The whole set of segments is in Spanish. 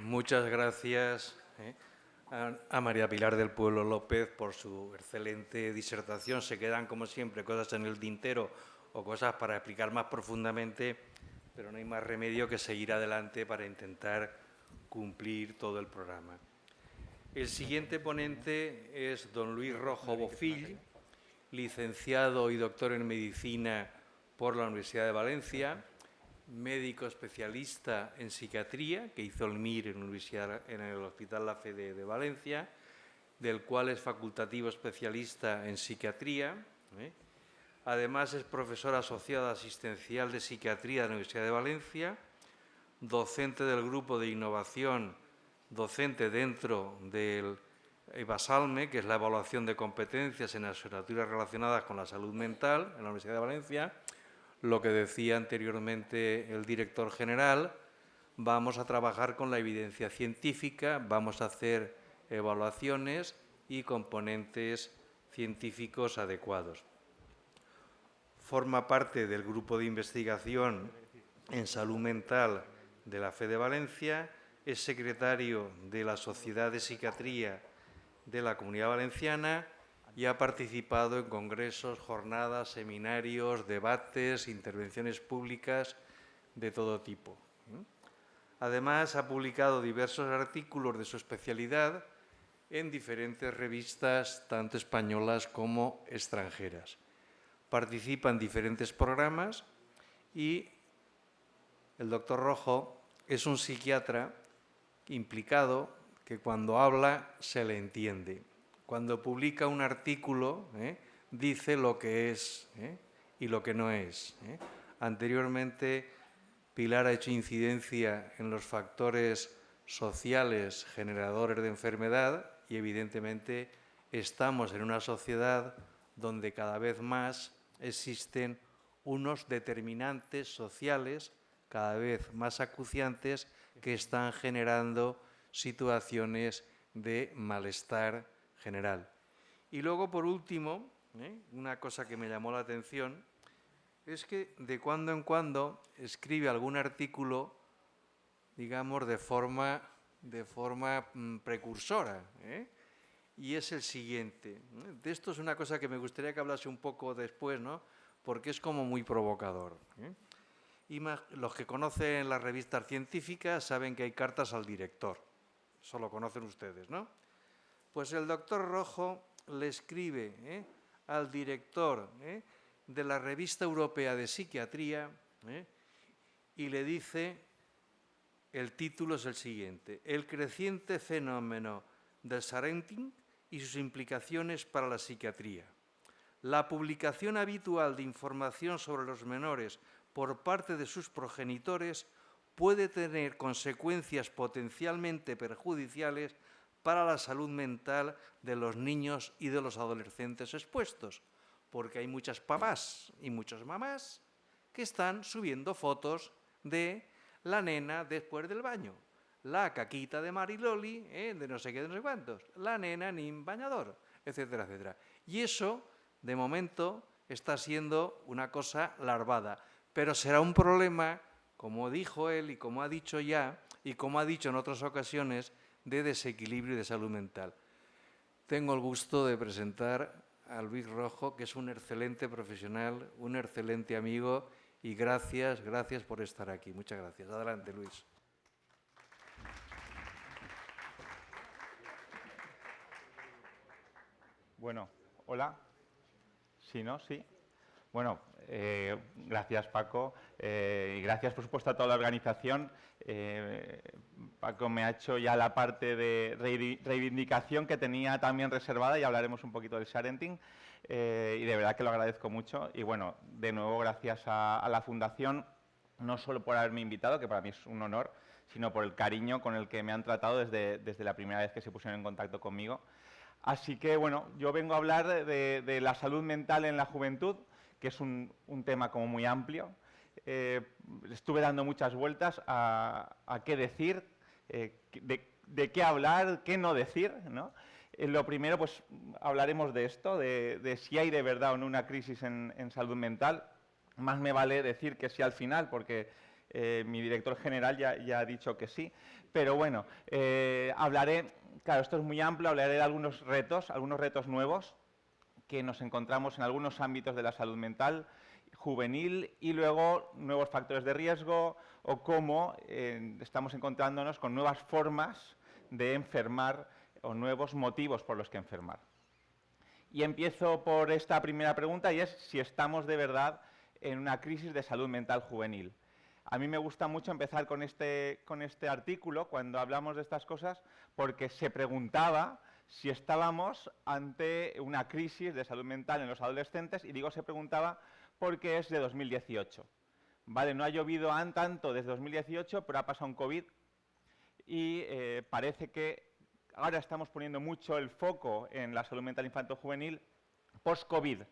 Muchas gracias a María Pilar del Pueblo López por su excelente disertación. Se quedan, como siempre, cosas en el tintero o cosas para explicar más profundamente, pero no hay más remedio que seguir adelante para intentar cumplir todo el programa. El siguiente ponente es don Luis Rojo Bofill, licenciado y doctor en Medicina por la Universidad de Valencia, médico especialista en psiquiatría, que hizo el MIR en el Hospital La Fe de Valencia, del cual es facultativo especialista en psiquiatría. Además, es profesor asociado asistencial de psiquiatría de la Universidad de Valencia, docente del grupo de innovación, docente dentro del EVASALME, que es la evaluación de competencias en asignaturas relacionadas con la salud mental en la Universidad de Valencia. Lo que decía anteriormente el director general, vamos a trabajar con la evidencia científica, vamos a hacer evaluaciones y componentes científicos adecuados. Forma parte del grupo de investigación en salud mental de la Fe de Valencia, es secretario de la Sociedad de Psiquiatría de la Comunidad Valenciana y ha participado en congresos, jornadas, seminarios, debates, intervenciones públicas de todo tipo. Además, ha publicado diversos artículos de su especialidad en diferentes revistas, tanto españolas como extranjeras. Participa en diferentes programas y el doctor Rojo es un psiquiatra implicado que cuando habla se le entiende. Cuando publica un artículo, dice lo que es y lo que no es. Anteriormente, Pilar ha hecho incidencia en los factores sociales generadores de enfermedad y, evidentemente, estamos en una sociedad donde cada vez más existen unos determinantes sociales cada vez más acuciantes que están generando situaciones de malestar general. Y luego, por último, una cosa que me llamó la atención es que de cuando en cuando escribe algún artículo, digamos, de forma precursora, y es el siguiente. De esto es una cosa que me gustaría que hablase un poco después, ¿no? Porque es como muy provocador. Y los que conocen las revistas científicas saben que hay cartas al director. Eso lo conocen ustedes, ¿no? Pues el doctor Rojo le escribe al director de la Revista Europea de Psiquiatría y le dice, el título es el siguiente: el creciente fenómeno del parenting y sus implicaciones para la psiquiatría. La publicación habitual de información sobre los menores por parte de sus progenitores puede tener consecuencias potencialmente perjudiciales para la salud mental de los niños y de los adolescentes expuestos, porque hay muchas papás y muchas mamás que están subiendo fotos de la nena después del baño, la caquita de Mariloli, de no sé qué, de no sé cuántos, la nena en bañador, etcétera, etcétera. Y eso, de momento, está siendo una cosa larvada, pero será un problema, como dijo él y como ha dicho ya, y como ha dicho en otras ocasiones, de desequilibrio y de salud mental. Tengo el gusto de presentar a Luis Rojo, que es un excelente profesional, un excelente amigo, y gracias por estar aquí. Muchas gracias. Adelante, Luis. Bueno, hola. ¿Sí, no? ¿Sí? Bueno, gracias, Paco, y gracias, por supuesto, a toda la organización. Paco me ha hecho ya la parte de reivindicación que tenía también reservada y hablaremos un poquito del parenting, y de verdad que lo agradezco mucho. Y bueno, de nuevo, gracias a la Fundación, no solo por haberme invitado, que para mí es un honor, sino por el cariño con el que me han tratado desde la primera vez que se pusieron en contacto conmigo. Así que, bueno, yo vengo a hablar de la salud mental en la juventud, que es un tema como muy amplio. Estuve dando muchas vueltas a qué decir, de qué hablar, qué no decir, ¿no? Lo primero, pues, hablaremos de esto, de si hay de verdad o no una crisis en salud mental. Más me vale decir que sí al final, porque Mi director general ya ha dicho que sí. Pero bueno, hablaré, claro, esto es muy amplio, hablaré de algunos retos nuevos que nos encontramos en algunos ámbitos de la salud mental juvenil y luego nuevos factores de riesgo o cómo estamos encontrándonos con nuevas formas de enfermar o nuevos motivos por los que enfermar. Y empiezo por esta primera pregunta y es si estamos de verdad en una crisis de salud mental juvenil. A mí me gusta mucho empezar con este artículo cuando hablamos de estas cosas porque se preguntaba si estábamos ante una crisis de salud mental en los adolescentes, y digo se preguntaba porque es de 2018. Vale, no ha llovido tanto desde 2018, pero ha pasado un COVID y parece que ahora estamos poniendo mucho el foco en la salud mental infanto-juvenil post-COVID,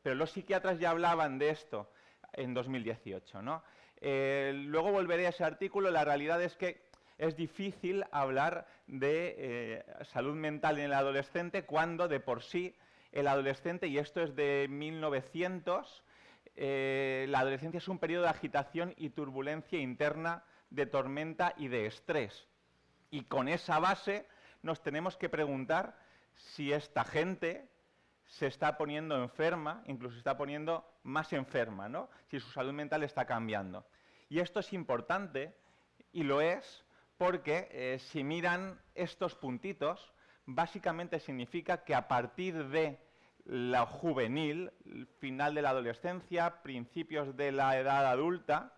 pero los psiquiatras ya hablaban de esto en 2018, ¿no? Luego volveré a ese artículo. La realidad es que es difícil hablar de salud mental en el adolescente cuando de por sí el adolescente, y esto es de 1900, la adolescencia es un periodo de agitación y turbulencia interna, de tormenta y de estrés. Y con esa base nos tenemos que preguntar si esta gente se está poniendo enferma, incluso se está poniendo más enferma, ¿no? Si su salud mental está cambiando. Y esto es importante, y lo es, porque si miran estos puntitos, básicamente significa que a partir de la juvenil, final de la adolescencia, principios de la edad adulta,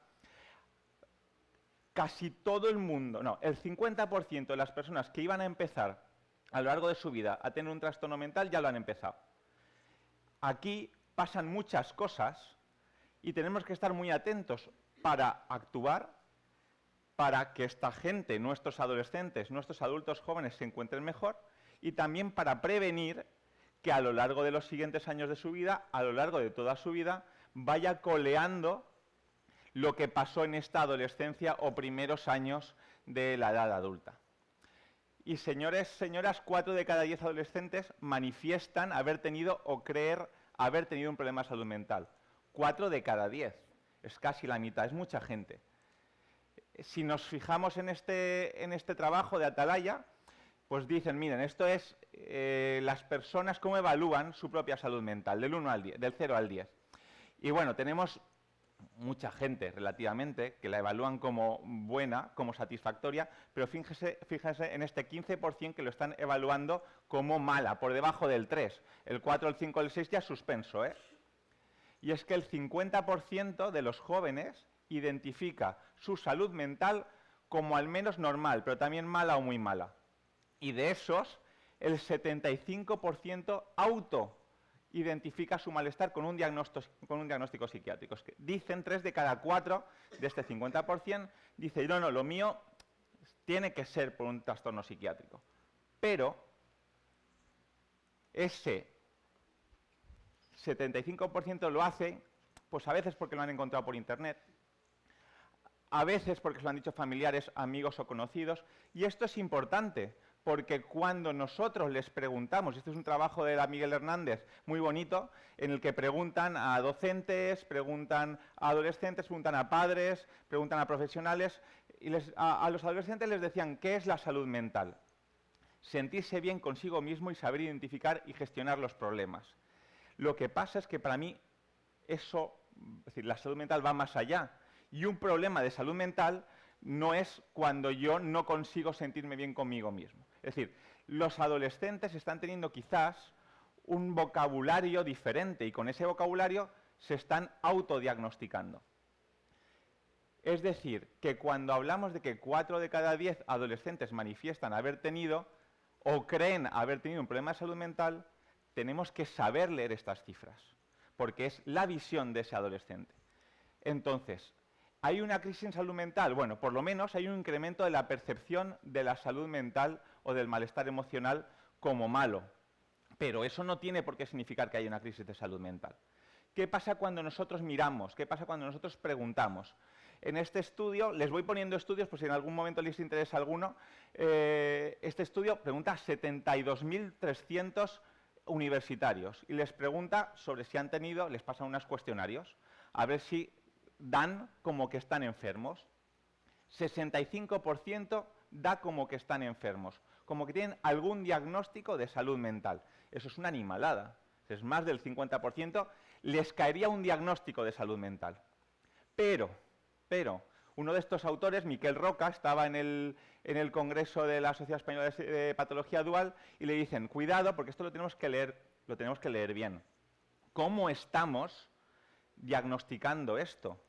casi todo el mundo, no, el 50% de las personas que iban a empezar a lo largo de su vida a tener un trastorno mental ya lo han empezado. Aquí pasan muchas cosas y tenemos que estar muy atentos para actuar, para que esta gente, nuestros adolescentes, nuestros adultos jóvenes se encuentren mejor, y también para prevenir que a lo largo de los siguientes años de su vida, a lo largo de toda su vida, vaya coleando lo que pasó en esta adolescencia o primeros años de la edad adulta. Y señores, señoras, 4 de cada 10 adolescentes manifiestan haber tenido o creer haber tenido un problema de salud mental. 4 de cada 10. Es casi la mitad, es mucha gente. Si nos fijamos en este trabajo de Atalaya, pues dicen, miren, esto es las personas cómo evalúan su propia salud mental, del 1 al 10, del 0 al 10. Y bueno, tenemos mucha gente relativamente que la evalúan como buena, como satisfactoria, pero fíjense en este 15% que lo están evaluando como mala, por debajo del 3. El 4, el 5, el 6 ya suspenso, ¿eh? Y es que el 50% de los jóvenes identifica su salud mental como al menos normal, pero también mala o muy mala. Y de esos, el 75% identifica su malestar con un diagnóstico psiquiátrico. Es que dicen 3 de cada 4 de este 50%, dice, no, lo mío tiene que ser por un trastorno psiquiátrico. Pero ese 75% lo hace, pues a veces porque lo han encontrado por internet, a veces porque se lo han dicho familiares, amigos o conocidos, y esto es importante, porque cuando nosotros les preguntamos, este es un trabajo de la Miguel Hernández muy bonito, en el que preguntan a docentes, preguntan a adolescentes, preguntan a padres, preguntan a profesionales, y a los adolescentes les decían, ¿qué es la salud mental? Sentirse bien consigo mismo y saber identificar y gestionar los problemas. Lo que pasa es que para mí eso, es decir, la salud mental va más allá, y un problema de salud mental no es cuando yo no consigo sentirme bien conmigo mismo. Es decir, los adolescentes están teniendo quizás un vocabulario diferente y con ese vocabulario se están autodiagnosticando. Es decir, que cuando hablamos de que 4 de cada 10 adolescentes manifiestan haber tenido o creen haber tenido un problema de salud mental, tenemos que saber leer estas cifras, porque es la visión de ese adolescente. Entonces, ¿hay una crisis en salud mental? Bueno, por lo menos hay un incremento de la percepción de la salud mental o del malestar emocional como malo. Pero eso no tiene por qué significar que haya una crisis de salud mental. ¿Qué pasa cuando nosotros miramos? ¿Qué pasa cuando nosotros preguntamos? En este estudio, les voy poniendo estudios, pues si en algún momento les interesa alguno, este estudio pregunta a 72.300 universitarios y les pregunta sobre si han tenido, les pasan unos cuestionarios, a ver si dan como que están enfermos. 65% da como que están enfermos, como que tienen algún diagnóstico de salud mental. Eso es una animalada. Es más del 50%, les caería un diagnóstico de salud mental. Pero, uno de estos autores, Miquel Roca, estaba en el Congreso de la Sociedad Española de Patología Dual y le dicen, cuidado, porque esto lo tenemos que leer bien. ¿Cómo estamos diagnosticando esto?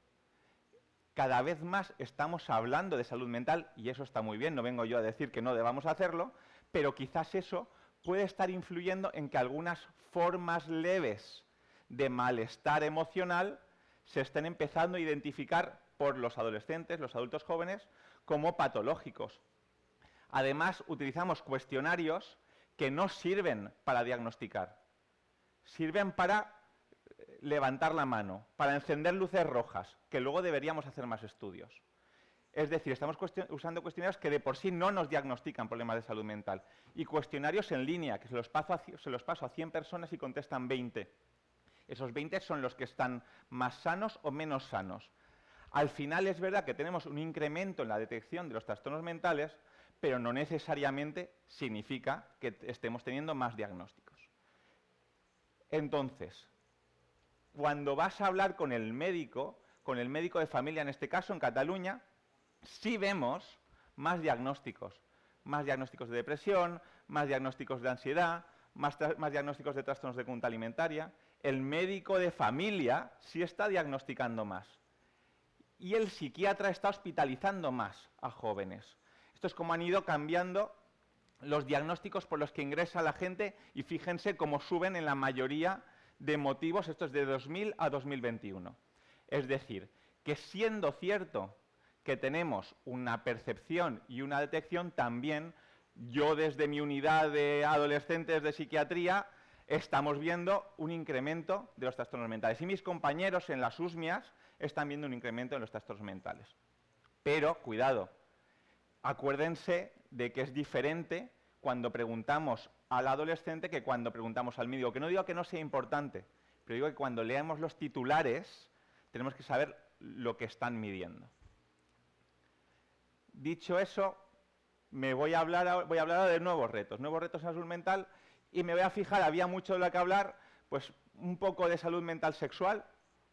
Cada vez más estamos hablando de salud mental, y eso está muy bien, no vengo yo a decir que no debamos hacerlo, pero quizás eso puede estar influyendo en que algunas formas leves de malestar emocional se estén empezando a identificar por los adolescentes, los adultos jóvenes, como patológicos. Además, utilizamos cuestionarios que no sirven para diagnosticar, sirven para levantar la mano, para encender luces rojas, que luego deberíamos hacer más estudios. Es decir, estamos usando cuestionarios que de por sí no nos diagnostican problemas de salud mental. Y cuestionarios en línea, que se los paso a 100 personas y contestan 20. Esos 20 son los que están más sanos o menos sanos. Al final es verdad que tenemos un incremento en la detección de los trastornos mentales, pero no necesariamente significa que estemos teniendo más diagnósticos. Entonces, cuando vas a hablar con el médico de familia, en este caso en Cataluña, sí vemos más diagnósticos de depresión, más diagnósticos de ansiedad, más diagnósticos de trastornos de conducta alimentaria. El médico de familia sí está diagnosticando más. Y el psiquiatra está hospitalizando más a jóvenes. Esto es como han ido cambiando los diagnósticos por los que ingresa la gente y fíjense cómo suben en la mayoría de motivos, esto es de 2000 a 2021. Es decir, que siendo cierto que tenemos una percepción y una detección, también yo desde mi unidad de adolescentes de psiquiatría estamos viendo un incremento de los trastornos mentales. Y mis compañeros en las USMIAS están viendo un incremento en los trastornos mentales. Pero, cuidado, acuérdense de que es diferente cuando preguntamos al adolescente que cuando preguntamos al médico. Que no digo que no sea importante, pero digo que cuando leamos los titulares tenemos que saber lo que están midiendo. Dicho eso, voy a hablar ahora de nuevos retos en la salud mental, y me voy a fijar, había mucho de lo que hablar, pues un poco de salud mental sexual,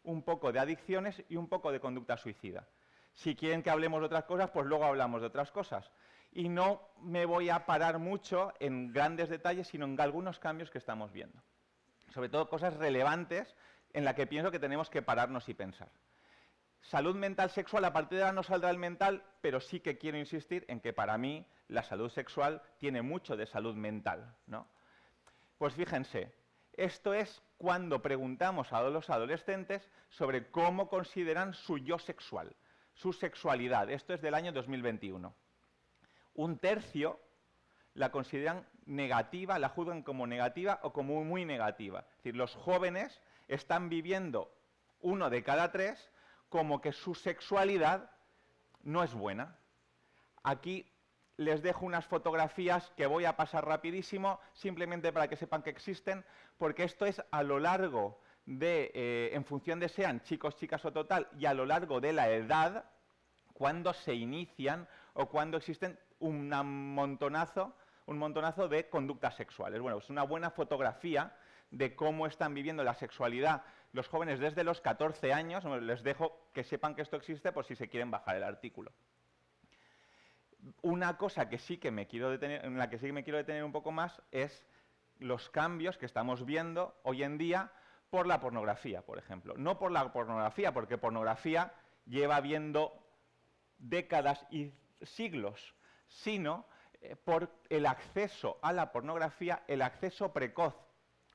un poco de adicciones y un poco de conducta suicida. Si quieren que hablemos de otras cosas, pues luego hablamos de otras cosas. Y no me voy a parar mucho en grandes detalles, sino en algunos cambios que estamos viendo. Sobre todo cosas relevantes en las que pienso que tenemos que pararnos y pensar. Salud mental sexual, a partir de ahora no saldrá el mental, pero sí que quiero insistir en que para mí la salud sexual tiene mucho de salud mental, ¿no? Pues fíjense, esto es cuando preguntamos a los adolescentes sobre cómo consideran su yo sexual, su sexualidad. Esto es del año 2021. Un tercio la consideran negativa, la juzgan como negativa o como muy negativa. Es decir, los jóvenes están viviendo, 1 de cada 3, como que su sexualidad no es buena. Aquí les dejo unas fotografías que voy a pasar rapidísimo, simplemente para que sepan que existen, porque esto es a lo largo de, en función de sean chicos, chicas o total, y a lo largo de la edad, cuando se inician o cuando existen un montonazo de conductas sexuales. Bueno, es una buena fotografía de cómo están viviendo la sexualidad los jóvenes desde los 14 años. Les dejo que sepan que esto existe por si se quieren bajar el artículo. Una cosa que sí que me quiero detener, en la que sí que me quiero detener un poco más, es los cambios que estamos viendo hoy en día por la pornografía, por ejemplo. No por la pornografía, porque pornografía lleva viendo décadas y siglos, sino por el acceso a la pornografía, el acceso precoz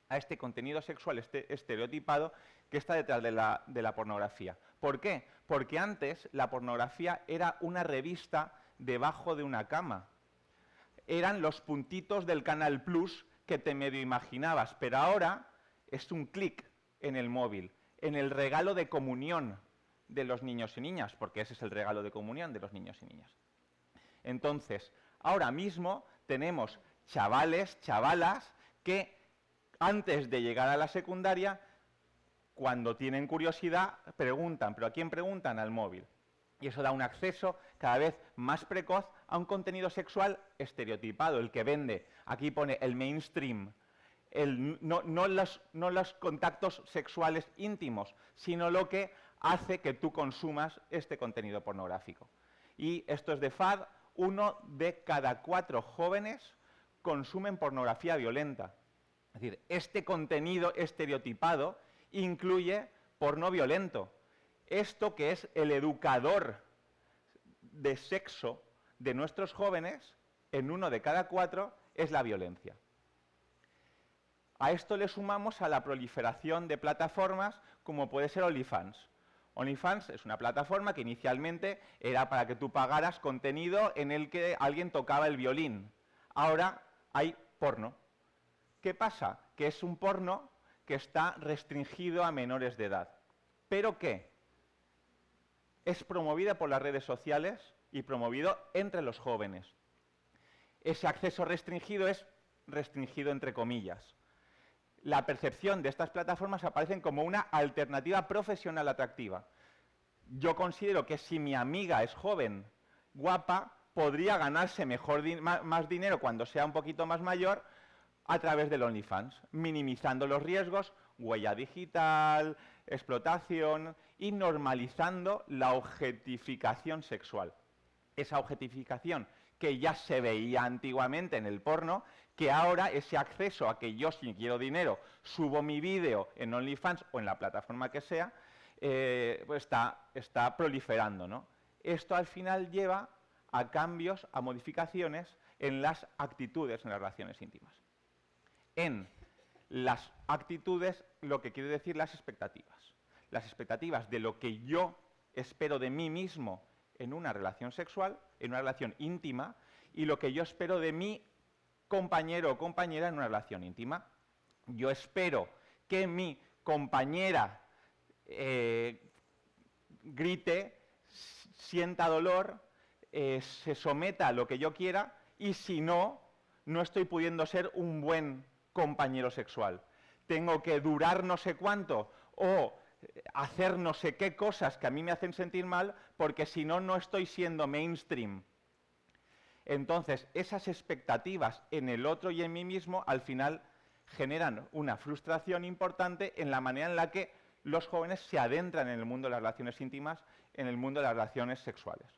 a este contenido sexual estereotipado que está detrás de la pornografía. ¿Por qué? Porque antes la pornografía era una revista debajo de una cama. Eran los puntitos del Canal Plus que te medio imaginabas, pero ahora es un clic en el móvil, en el regalo de comunión de los niños y niñas, porque ese es el regalo de comunión de los niños y niñas. Entonces, ahora mismo tenemos chavales, chavalas, que antes de llegar a la secundaria, cuando tienen curiosidad, preguntan. ¿Pero a quién preguntan? Al móvil. Y eso da un acceso cada vez más precoz a un contenido sexual estereotipado, el que vende. Aquí pone el mainstream, no los contactos sexuales íntimos, sino lo que hace que tú consumas este contenido pornográfico. Y esto es de FAD, 1 de cada 4 jóvenes consumen pornografía violenta. Es decir, este contenido estereotipado incluye porno violento. Esto que es el educador de sexo de nuestros jóvenes, en 1 de cada 4, es la violencia. A esto le sumamos a la proliferación de plataformas como puede ser OnlyFans. OnlyFans es una plataforma que inicialmente era para que tú pagaras contenido en el que alguien tocaba el violín. Ahora hay porno. ¿Qué pasa? Que es un porno que está restringido a menores de edad. ¿Pero qué? Es promovida por las redes sociales y promovido entre los jóvenes. Ese acceso restringido es restringido entre comillas. La percepción de estas plataformas aparecen como una alternativa profesional atractiva. Yo considero que si mi amiga es joven, guapa, podría ganarse más dinero cuando sea un poquito más mayor a través del OnlyFans, minimizando los riesgos, huella digital, explotación y normalizando la objetificación sexual. Esa objetificación que ya se veía antiguamente en el porno, que ahora ese acceso a que yo, si quiero dinero, subo mi vídeo en OnlyFans o en la plataforma que sea, pues está proliferando, ¿no? Esto al final lleva a cambios, a modificaciones en las actitudes en las relaciones íntimas. En las actitudes, lo que quiere decir las expectativas. Las expectativas de lo que yo espero de mí mismo en una relación sexual, en una relación íntima, y lo que yo espero de mi compañero o compañera en una relación íntima. Yo espero que mi compañera grite, sienta dolor, se someta a lo que yo quiera, y si no, no estoy pudiendo ser un buen compañero sexual. Tengo que durar no sé cuánto o hacer no sé qué cosas que a mí me hacen sentir mal, porque si no, no estoy siendo mainstream. Entonces, esas expectativas en el otro y en mí mismo, al final, generan una frustración importante en la manera en la que los jóvenes se adentran en el mundo de las relaciones íntimas, en el mundo de las relaciones sexuales.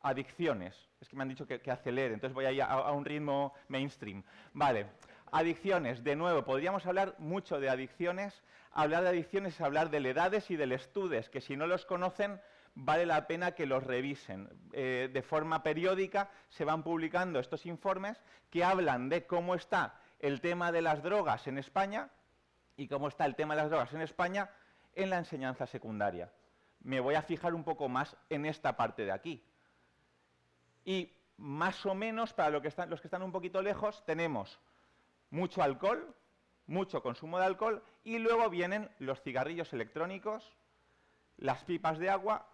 Adicciones. Es que me han dicho que acelere, entonces voy a ir a un ritmo mainstream. Vale. Adicciones. De nuevo, podríamos hablar mucho de adicciones. Hablar de adicciones es hablar de edades y de estudios, que si no los conocen, vale la pena que los revisen. De forma periódica se van publicando estos informes que hablan de cómo está el tema de las drogas en España y cómo está el tema de las drogas en España en la enseñanza secundaria. Me voy a fijar un poco más en esta parte de aquí. Y más o menos, para los que están un poquito lejos, tenemos mucho alcohol, mucho consumo de alcohol, y luego vienen los cigarrillos electrónicos, las pipas de agua,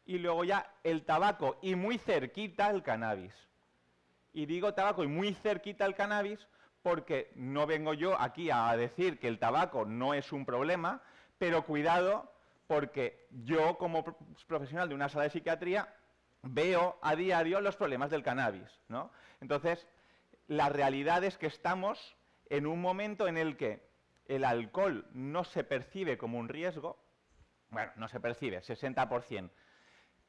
y luego ya el tabaco, y muy cerquita el cannabis. Y digo tabaco y muy cerquita el cannabis porque no vengo yo aquí a decir que el tabaco no es un problema, pero cuidado, porque yo como profesional de una sala de psiquiatría veo a diario los problemas del cannabis, ¿no? Entonces, la realidad es que estamos en un momento en el que el alcohol no se percibe como un riesgo, bueno, no se percibe, 60%,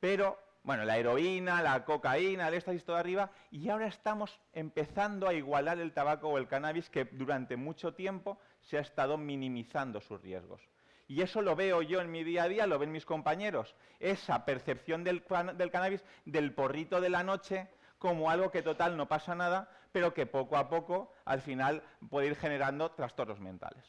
pero, bueno, la heroína, la cocaína, el éxtasis todo arriba, y ahora estamos empezando a igualar el tabaco o el cannabis, que durante mucho tiempo se ha estado minimizando sus riesgos. Y eso lo veo yo en mi día a día, lo ven mis compañeros, esa percepción del cannabis, del porrito de la noche, como algo que total no pasa nada, pero que poco a poco, al final, puede ir generando trastornos mentales.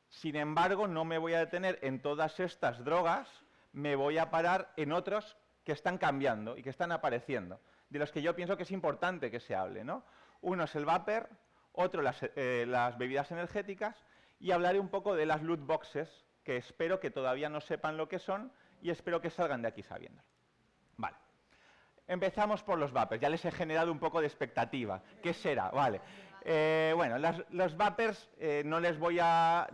Sin embargo, no me voy a detener en todas estas drogas, me voy a parar en otros que están cambiando y que están apareciendo, de los que yo pienso que es importante que se hable, ¿no? Uno es el vapor, otro las bebidas energéticas, y hablaré un poco de las loot boxes, que espero que todavía no sepan lo que son y espero que salgan de aquí sabiéndolo. Vale. Empezamos por los vapers. Ya les he generado un poco de expectativa. ¿Qué será? Vale. Bueno, los vapers no les voy a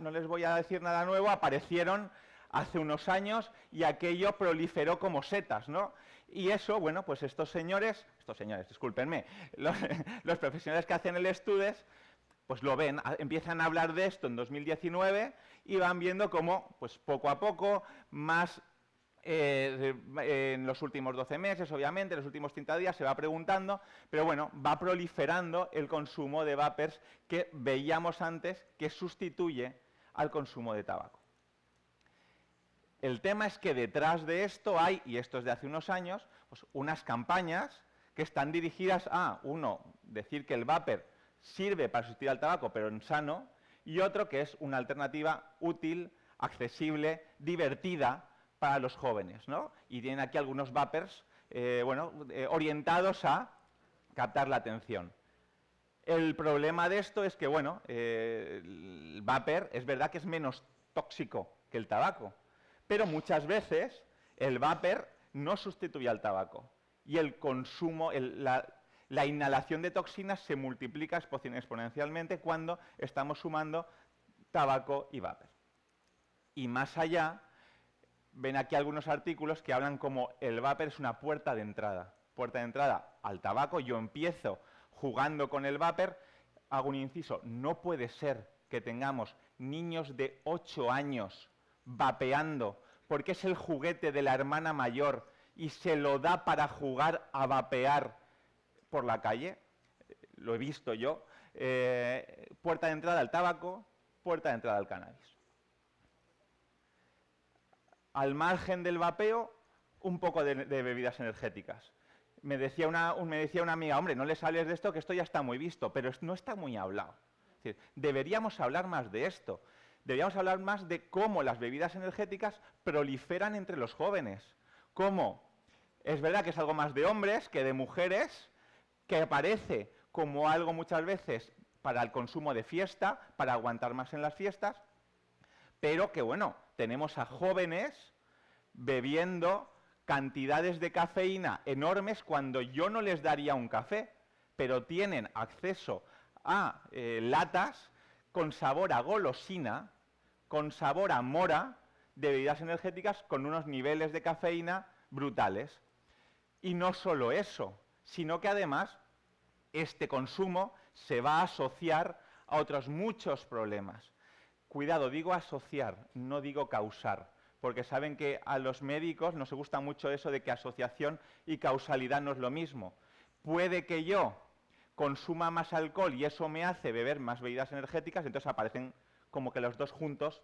decir nada nuevo. Aparecieron hace unos años y aquello proliferó como setas, ¿no? Y eso, bueno, pues estos señores, discúlpenme, los profesionales que hacen el estudes, pues lo ven, empiezan a hablar de esto en 2019 y van viendo cómo, pues poco a poco, más en los últimos 12 meses, obviamente, en los últimos 30 días se va preguntando, pero bueno, va proliferando el consumo de vapers que veíamos antes que sustituye al consumo de tabaco. El tema es que detrás de esto hay, y esto es de hace unos años, pues unas campañas que están dirigidas a, uno, decir que el vapor sirve para sustituir al tabaco, pero en sano, y otro que es una alternativa útil, accesible, divertida para los jóvenes, ¿no? Y tienen aquí algunos vapers, orientados a captar la atención. El problema de esto es que, bueno, el vapor es verdad que es menos tóxico que el tabaco, pero muchas veces el vapor no sustituye al tabaco y el consumo, la inhalación de toxinas se multiplica exponencialmente cuando estamos sumando tabaco y vapor. Y más allá, ven aquí algunos artículos que hablan como el vapor es una puerta de entrada al tabaco. Yo empiezo jugando con el vapor, hago un inciso, no puede ser que tengamos niños de 8 años vapeando, porque es el juguete de la hermana mayor y se lo da para jugar a vapear por la calle. Lo he visto yo. Puerta de entrada al tabaco, puerta de entrada al cannabis. Al margen del vapeo, un poco de bebidas energéticas. Me decía una amiga, hombre, no les hables de esto, que esto ya está muy visto, pero no está muy hablado. Es decir, deberíamos hablar más de esto. Deberíamos hablar más de cómo las bebidas energéticas proliferan entre los jóvenes. Cómo es verdad que es algo más de hombres que de mujeres, que aparece como algo muchas veces para el consumo de fiesta, para aguantar más en las fiestas, pero que, bueno, tenemos a jóvenes bebiendo cantidades de cafeína enormes cuando yo no les daría un café, pero tienen acceso a latas con sabor a golosina, con sabor a mora, de bebidas energéticas con unos niveles de cafeína brutales. Y no solo eso, sino que además este consumo se va a asociar a otros muchos problemas. Cuidado, digo asociar, no digo causar, porque saben que a los médicos nos gusta mucho eso de que asociación y causalidad no es lo mismo. Puede que yo consuma más alcohol y eso me hace beber más bebidas energéticas, entonces aparecen como que los dos juntos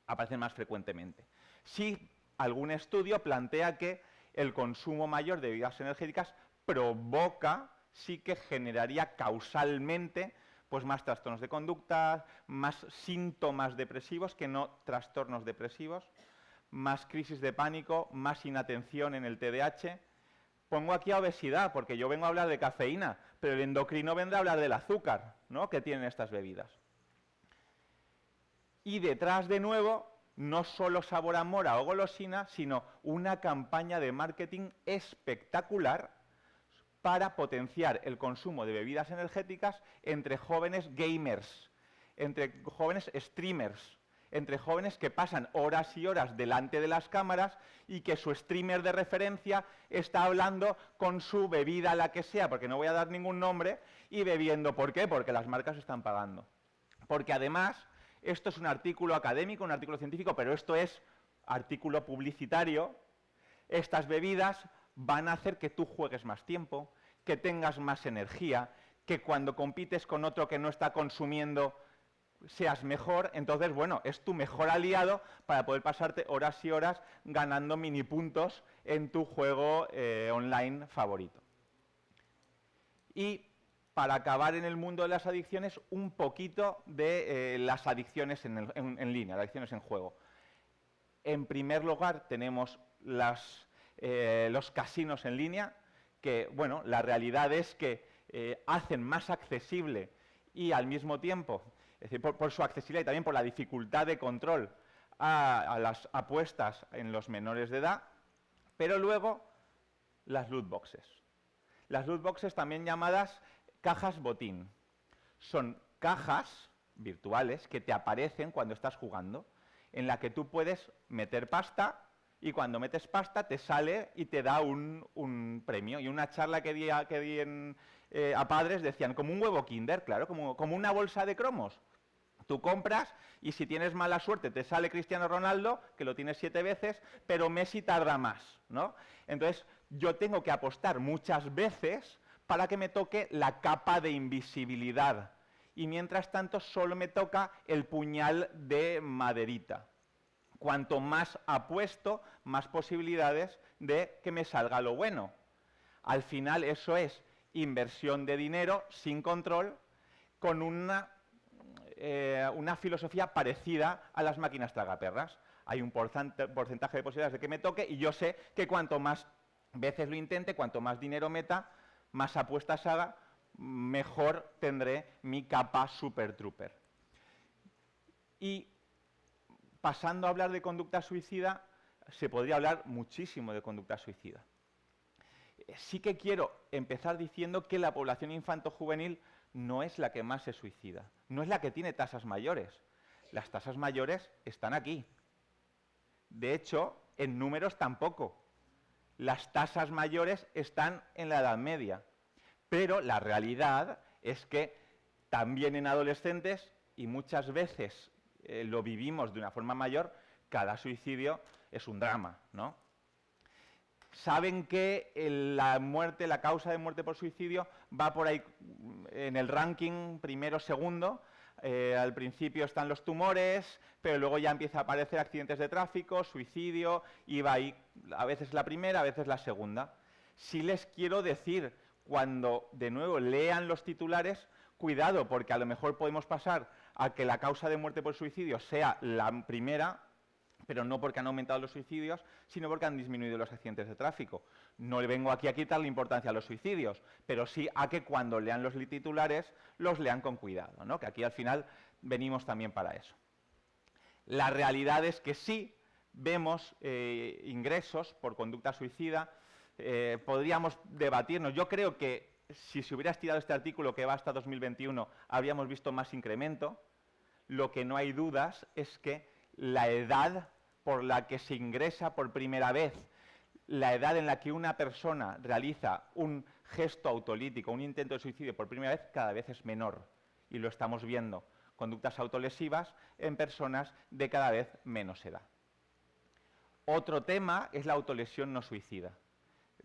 aparecen más frecuentemente. Sí, algún estudio plantea que el consumo mayor de bebidas energéticas provoca, sí que generaría causalmente pues más trastornos de conducta, más síntomas depresivos que no trastornos depresivos, más crisis de pánico, más inatención en el TDAH. Pongo aquí a obesidad, porque yo vengo a hablar de cafeína, pero el endocrino vendrá a hablar del azúcar, ¿no?, que tienen estas bebidas. Y detrás, de nuevo, no solo sabor a mora o golosina, sino una campaña de marketing espectacular para potenciar el consumo de bebidas energéticas entre jóvenes gamers, entre jóvenes streamers, entre jóvenes que pasan horas y horas delante de las cámaras y que su streamer de referencia está hablando con su bebida, la que sea, porque no voy a dar ningún nombre, y bebiendo. ¿Por qué? Porque las marcas están pagando. Porque además, esto es un artículo académico, un artículo científico, pero esto es artículo publicitario. Estas bebidas van a hacer que tú juegues más tiempo, que tengas más energía, que cuando compites con otro que no está consumiendo seas mejor. Entonces, bueno, es tu mejor aliado para poder pasarte horas y horas ganando mini puntos en tu juego online favorito. Y para acabar en el mundo de las adicciones, un poquito de las adicciones en línea, las adicciones en juego. En primer lugar, tenemos los casinos en línea, que, bueno, la realidad es que hacen más accesible y al mismo tiempo, es decir, por su accesibilidad y también por la dificultad de control a las apuestas en los menores de edad, pero luego las loot boxes. Las loot boxes, también llamadas cajas botín, son cajas virtuales que te aparecen cuando estás jugando en la que tú puedes meter pasta y cuando metes pasta te sale y te da un premio. Y una charla que di a padres decían, como un huevo Kinder, claro, como una bolsa de cromos. Tú compras y si tienes mala suerte te sale Cristiano Ronaldo, que lo tienes 7 veces, pero Messi tarda más, ¿no? Entonces, yo tengo que apostar muchas veces para que me toque la capa de invisibilidad. Y mientras tanto, solo me toca el puñal de maderita. Cuanto más apuesto, más posibilidades de que me salga lo bueno. Al final, eso es inversión de dinero sin control, con una filosofía parecida a las máquinas tragaperras. Hay un porcentaje de posibilidades de que me toque y yo sé que cuanto más veces lo intente, cuanto más dinero meta, más apuestas haga, mejor tendré mi capa Super Trooper. Y pasando a hablar de conducta suicida, se podría hablar muchísimo de conducta suicida. Sí que quiero empezar diciendo que la población infanto-juvenil no es la que más se suicida, no es la que tiene tasas mayores. Las tasas mayores están aquí. De hecho, en números tampoco. Las tasas mayores están en la Edad Media. Pero la realidad es que también en adolescentes, y muchas veces lo vivimos de una forma mayor, cada suicidio es un drama, ¿no? Saben que la causa de muerte por suicidio va por ahí en el ranking primero, segundo. Al principio están los tumores, pero luego ya empieza a aparecer accidentes de tráfico, suicidio, y va ahí a veces la primera, a veces la segunda. Sí les quiero decir, cuando de nuevo lean los titulares, cuidado, porque a lo mejor podemos pasar a que la causa de muerte por suicidio sea la primera, pero no porque han aumentado los suicidios, sino porque han disminuido los accidentes de tráfico. No le vengo aquí a quitarle importancia a los suicidios, pero sí a que cuando lean los titulares los lean con cuidado, ¿no? Que aquí al final venimos también para eso. La realidad es que sí vemos ingresos por conducta suicida. Podríamos debatirnos. Yo creo que si se hubiera estirado este artículo que va hasta 2021, habríamos visto más incremento. Lo que no hay dudas es que la edad por la que se ingresa por primera vez, la edad en la que una persona realiza un gesto autolítico, un intento de suicidio por primera vez, cada vez es menor. Y lo estamos viendo, conductas autolesivas en personas de cada vez menos edad. Otro tema es la autolesión no suicida.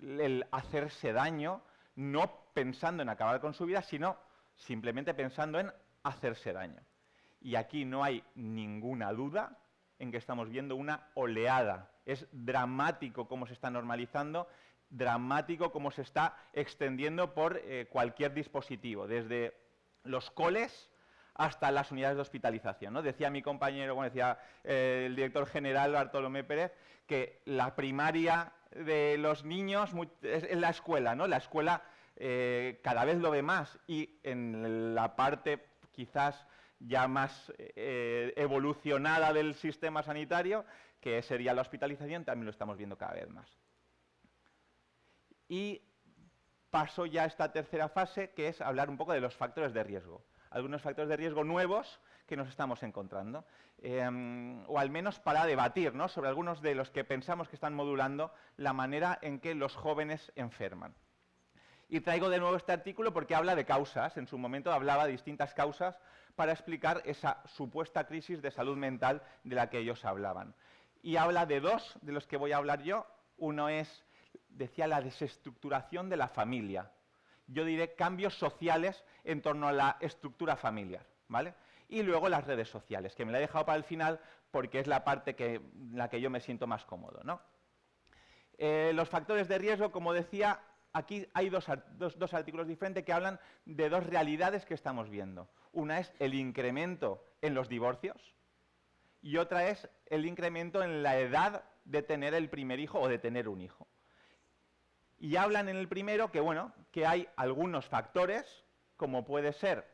El hacerse daño, no pensando en acabar con su vida, sino simplemente pensando en hacerse daño. Y aquí no hay ninguna duda en que estamos viendo una oleada. Es dramático cómo se está normalizando, dramático cómo se está extendiendo por cualquier dispositivo, desde los coles hasta las unidades de hospitalización, ¿no? Decía mi compañero, bueno, decía el director general Bartolomé Pérez, que la primaria de los niños es la escuela, ¿no? La escuela cada vez lo ve más, y en la parte quizás ya más evolucionada del sistema sanitario, que sería la hospitalización, también lo estamos viendo cada vez más. Y paso ya a esta tercera fase, que es hablar un poco de los factores de riesgo. Algunos factores de riesgo nuevos que nos estamos encontrando, o al menos para debatir, ¿no?, sobre algunos de los que pensamos que están modulando la manera en que los jóvenes enferman. Y traigo de nuevo este artículo porque habla de causas. En su momento hablaba de distintas causas para explicar esa supuesta crisis de salud mental de la que ellos hablaban. Y habla de dos de los que voy a hablar yo. Uno es, decía, la desestructuración de la familia. Yo diré cambios sociales en torno a la estructura familiar, ¿vale? Y luego las redes sociales, que me la he dejado para el final porque es la parte en la que yo me siento más cómodo, ¿no? Los factores de riesgo, como decía, aquí hay dos artículos diferentes que hablan de dos realidades que estamos viendo. Una es el incremento en los divorcios y otra es el incremento en la edad de tener el primer hijo o de tener un hijo. Y hablan en el primero que, bueno, que hay algunos factores, como puede ser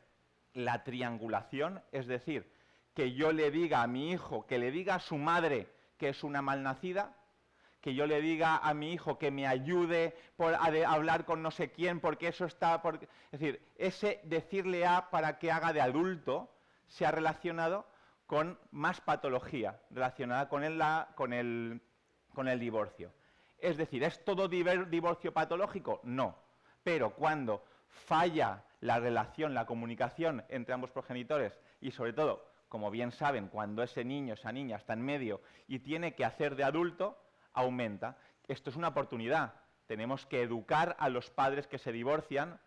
la triangulación, es decir, que yo le diga a mi hijo, que le diga a su madre que es una malnacida, que yo le diga a mi hijo que me ayude a hablar con no sé quién, porque eso está... Es decir, ese decirle a para que haga de adulto se ha relacionado con más patología relacionada con el divorcio. Es decir, ¿es todo divorcio patológico? No. Pero cuando falla la relación, la comunicación entre ambos progenitores y sobre todo, como bien saben, cuando ese niño, esa niña está en medio y tiene que hacer de adulto, aumenta. Esto es una oportunidad. Tenemos que educar a los padres que se divorcian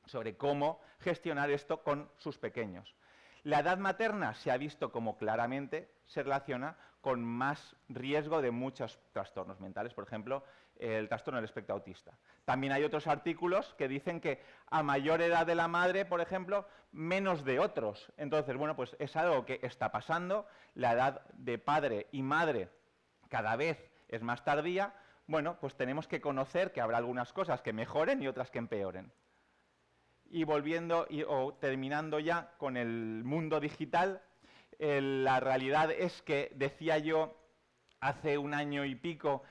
sobre cómo gestionar esto con sus pequeños. La edad materna se ha visto como claramente se relaciona con más riesgo de muchos trastornos mentales, por ejemplo, el trastorno del espectro autista. También hay otros artículos que dicen que a mayor edad de la madre, por ejemplo, menos de otros. Entonces, bueno, pues es algo que está pasando, la edad de padre y madre cada vez es más tardía. Bueno, pues tenemos que conocer que habrá algunas cosas que mejoren y otras que empeoren. Y volviendo o terminando ya con el mundo digital, la realidad es que decía yo hace un año y pico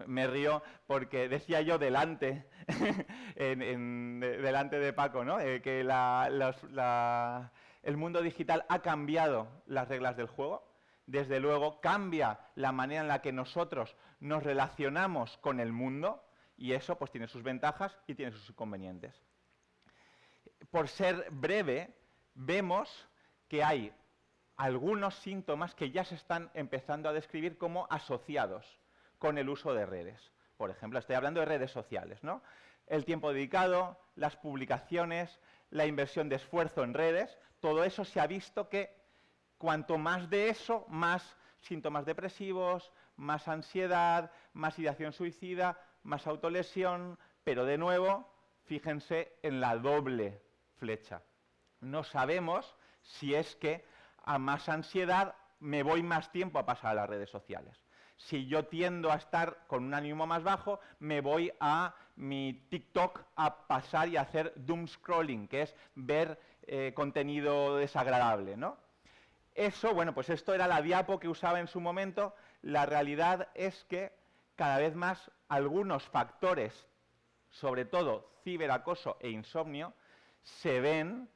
me río porque decía yo delante, delante de Paco, ¿no? Que el mundo digital ha cambiado las reglas del juego. Desde luego cambia la manera en la que nosotros nos relacionamos con el mundo. Y eso pues tiene sus ventajas y tiene sus inconvenientes. Por ser breve, vemos que hay algunos síntomas que ya se están empezando a describir como asociados con el uso de redes. Por ejemplo, estoy hablando de redes sociales, ¿no? El tiempo dedicado, las publicaciones, la inversión de esfuerzo en redes, todo eso se ha visto que cuanto más de eso, más síntomas depresivos, más ansiedad, más ideación suicida, más autolesión, pero de nuevo, fíjense en la doble flecha. No sabemos si es que a más ansiedad me voy más tiempo a pasar a las redes sociales. Si yo tiendo a estar con un ánimo más bajo, me voy a mi TikTok a pasar y a hacer doom scrolling, que es ver contenido desagradable, ¿no? Eso, bueno, pues esto era la diapo que usaba en su momento. La realidad es que cada vez más algunos factores, sobre todo ciberacoso e insomnio, se ven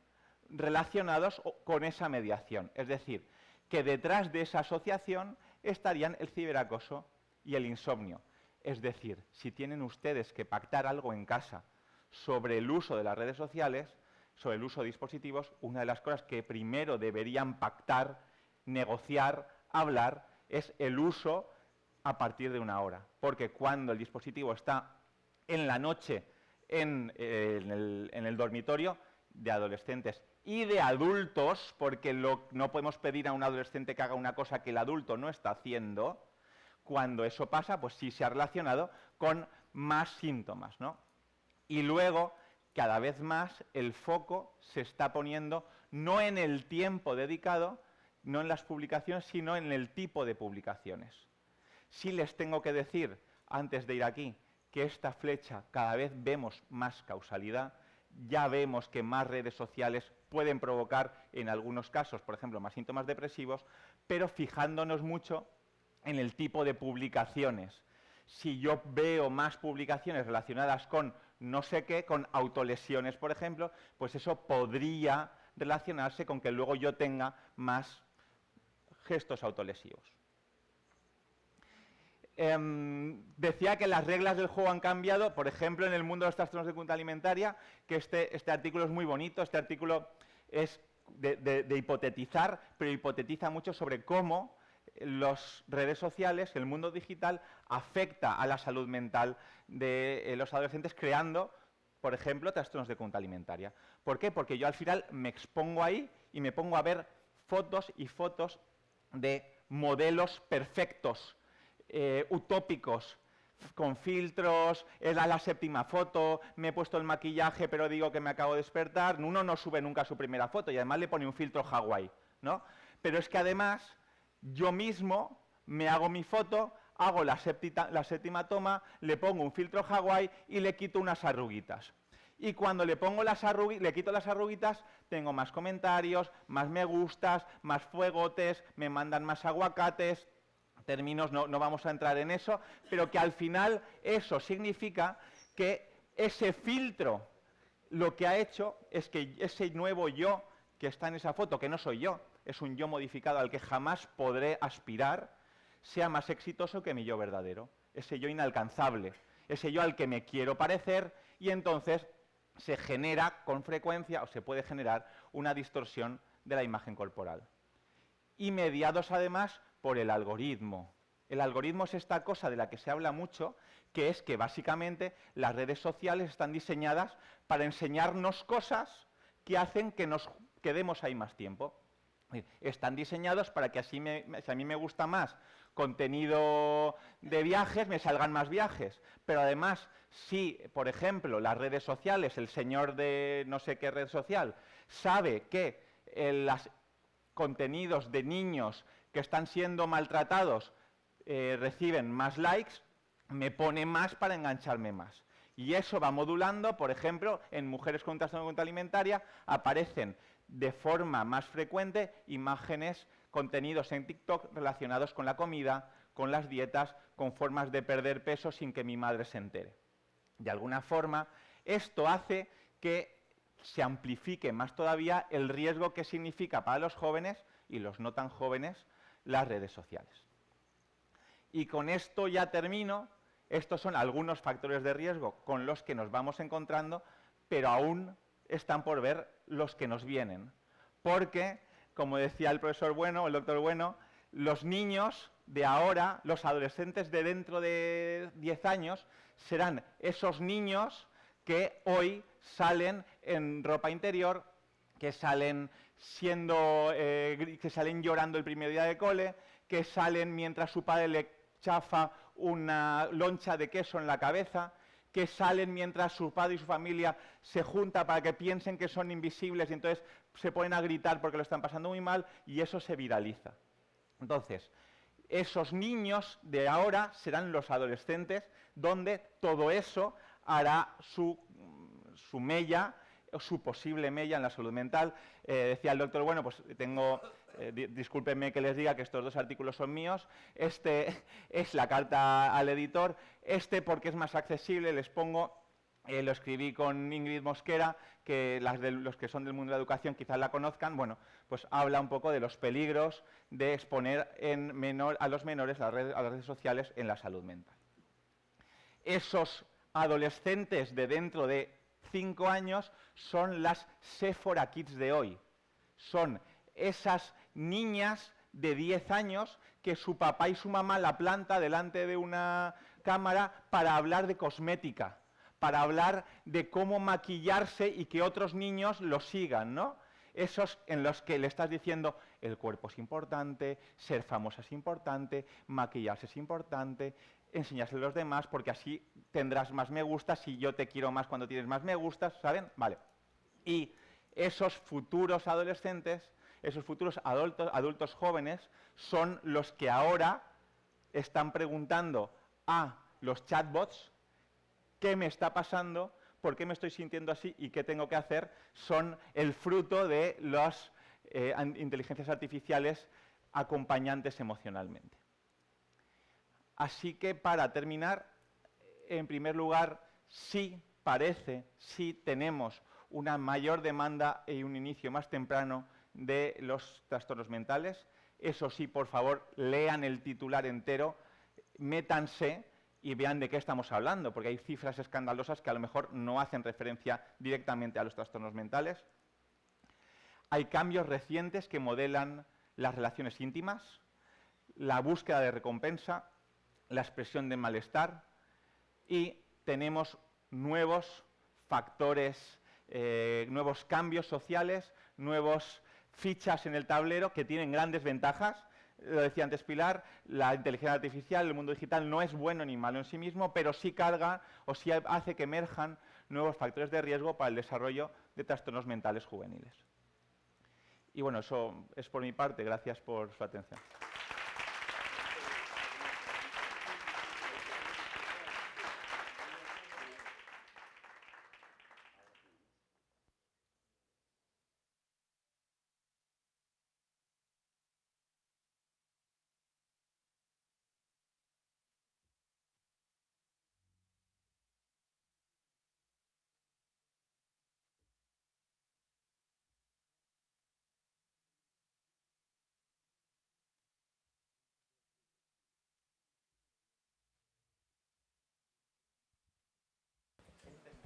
relacionados con esa mediación. Es decir, que detrás de esa asociación estarían el ciberacoso y el insomnio. Es decir, si tienen ustedes que pactar algo en casa sobre el uso de las redes sociales, sobre el uso de dispositivos, una de las cosas que primero deberían pactar, negociar, hablar, es el uso a partir de una hora. Porque cuando el dispositivo está en la noche en el dormitorio de adolescentes y de adultos, porque no podemos pedir a un adolescente que haga una cosa que el adulto no está haciendo, cuando eso pasa, pues sí se ha relacionado con más síntomas, ¿no? Y luego, cada vez más, el foco se está poniendo no en el tiempo dedicado, no en las publicaciones, sino en el tipo de publicaciones. Sí les tengo que decir, antes de ir aquí, que esta flecha cada vez vemos más causalidad, ya vemos que más redes sociales pueden provocar, en algunos casos, por ejemplo, más síntomas depresivos, pero fijándonos mucho en el tipo de publicaciones. Si yo veo más publicaciones relacionadas con no sé qué, con autolesiones, por ejemplo, pues eso podría relacionarse con que luego yo tenga más gestos autolesivos. Decía que las reglas del juego han cambiado, por ejemplo, en el mundo de los trastornos de conducta alimentaria, que este artículo es muy bonito, este artículo es de hipotetizar, pero hipotetiza mucho sobre cómo las redes sociales, el mundo digital, afecta a la salud mental de los adolescentes, creando, por ejemplo, trastornos de conducta alimentaria. ¿Por qué? Porque yo al final me expongo ahí y me pongo a ver fotos y fotos de modelos perfectos, utópicos, con filtros, era la séptima foto, me he puesto el maquillaje pero digo que me acabo de despertar. Uno no sube nunca su primera foto y además le pone un filtro Hawái, ¿no? Pero es que además yo mismo me hago mi foto, hago la séptima toma, le pongo un filtro Hawái y le quito unas arruguitas. Y cuando le quito las arruguitas, tengo más comentarios, más me gustas, más fuegotes, me mandan más aguacates. Términos, no vamos a entrar en eso, pero que al final eso significa que ese filtro lo que ha hecho es que ese nuevo yo que está en esa foto, que no soy yo, es un yo modificado al que jamás podré aspirar, sea más exitoso que mi yo verdadero, ese yo inalcanzable, ese yo al que me quiero parecer, y entonces se genera con frecuencia, o se puede generar, una distorsión de la imagen corporal. Y mediados además por el algoritmo. El algoritmo es esta cosa de la que se habla mucho, que es que básicamente las redes sociales están diseñadas para enseñarnos cosas que hacen que nos quedemos ahí más tiempo. Están diseñados para que así si a mí me gusta más contenido de viajes, me salgan más viajes. Pero además, si, por ejemplo, las redes sociales, el señor de no sé qué red social, sabe que los contenidos de niños que están siendo maltratados reciben más likes, me pone más para engancharme más. Y eso va modulando, por ejemplo, en mujeres con trastorno de conducta alimentaria aparecen de forma más frecuente imágenes, contenidos en TikTok relacionados con la comida, con las dietas, con formas de perder peso sin que mi madre se entere. De alguna forma, esto hace que se amplifique más todavía el riesgo que significa para los jóvenes y los no tan jóvenes las redes sociales. Y con esto ya termino. Estos son algunos factores de riesgo con los que nos vamos encontrando, pero aún están por ver los que nos vienen. Porque, como decía el profesor Bueno, el doctor Bueno, los niños de ahora, los adolescentes de dentro de 10 años, serán esos niños que hoy salen en ropa interior, que salen que salen llorando el primer día de cole, que salen mientras su padre le chafa una loncha de queso en la cabeza, que salen mientras su padre y su familia se juntan para que piensen que son invisibles y entonces se ponen a gritar porque lo están pasando muy mal y eso se viraliza. Entonces, esos niños de ahora serán los adolescentes donde todo eso hará su mella, o su posible mella en la salud mental. Decía el doctor, bueno, pues tengo, discúlpenme que les diga que estos dos artículos son míos, este es la carta al editor, este porque es más accesible, les pongo, lo escribí con Ingrid Mosquera, que los que son del mundo de la educación quizás la conozcan, bueno, pues habla un poco de los peligros de exponer a los menores a las redes sociales en la salud mental. Esos adolescentes de dentro de 5 años son las Sephora Kids de hoy. Son esas niñas de 10 años que su papá y su mamá la planta delante de una cámara para hablar de cosmética, para hablar de cómo maquillarse y que otros niños lo sigan, ¿no? Esos en los que le estás diciendo el cuerpo es importante, ser famosa es importante, maquillarse es importante, enseñárselo a los demás porque así tendrás más me gustas y yo te quiero más cuando tienes más me gustas, ¿saben? Vale. Y esos futuros adolescentes, esos futuros adultos jóvenes son los que ahora están preguntando a los chatbots qué me está pasando, por qué me estoy sintiendo así y qué tengo que hacer. Son el fruto de las inteligencias artificiales acompañantes emocionalmente. Así que para terminar, en primer lugar, sí tenemos una mayor demanda y un inicio más temprano de los trastornos mentales. Eso sí, por favor, lean el titular entero, métanse y vean de qué estamos hablando, porque hay cifras escandalosas que a lo mejor no hacen referencia directamente a los trastornos mentales. Hay cambios recientes que modelan las relaciones íntimas, la búsqueda de recompensa, la expresión de malestar y tenemos nuevos factores, nuevos cambios sociales, nuevos fichas en el tablero que tienen grandes ventajas. Lo decía antes Pilar, la inteligencia artificial, el mundo digital no es bueno ni malo en sí mismo, pero sí carga o sí hace que emerjan nuevos factores de riesgo para el desarrollo de trastornos mentales juveniles. Y bueno, eso es por mi parte. Gracias por su atención.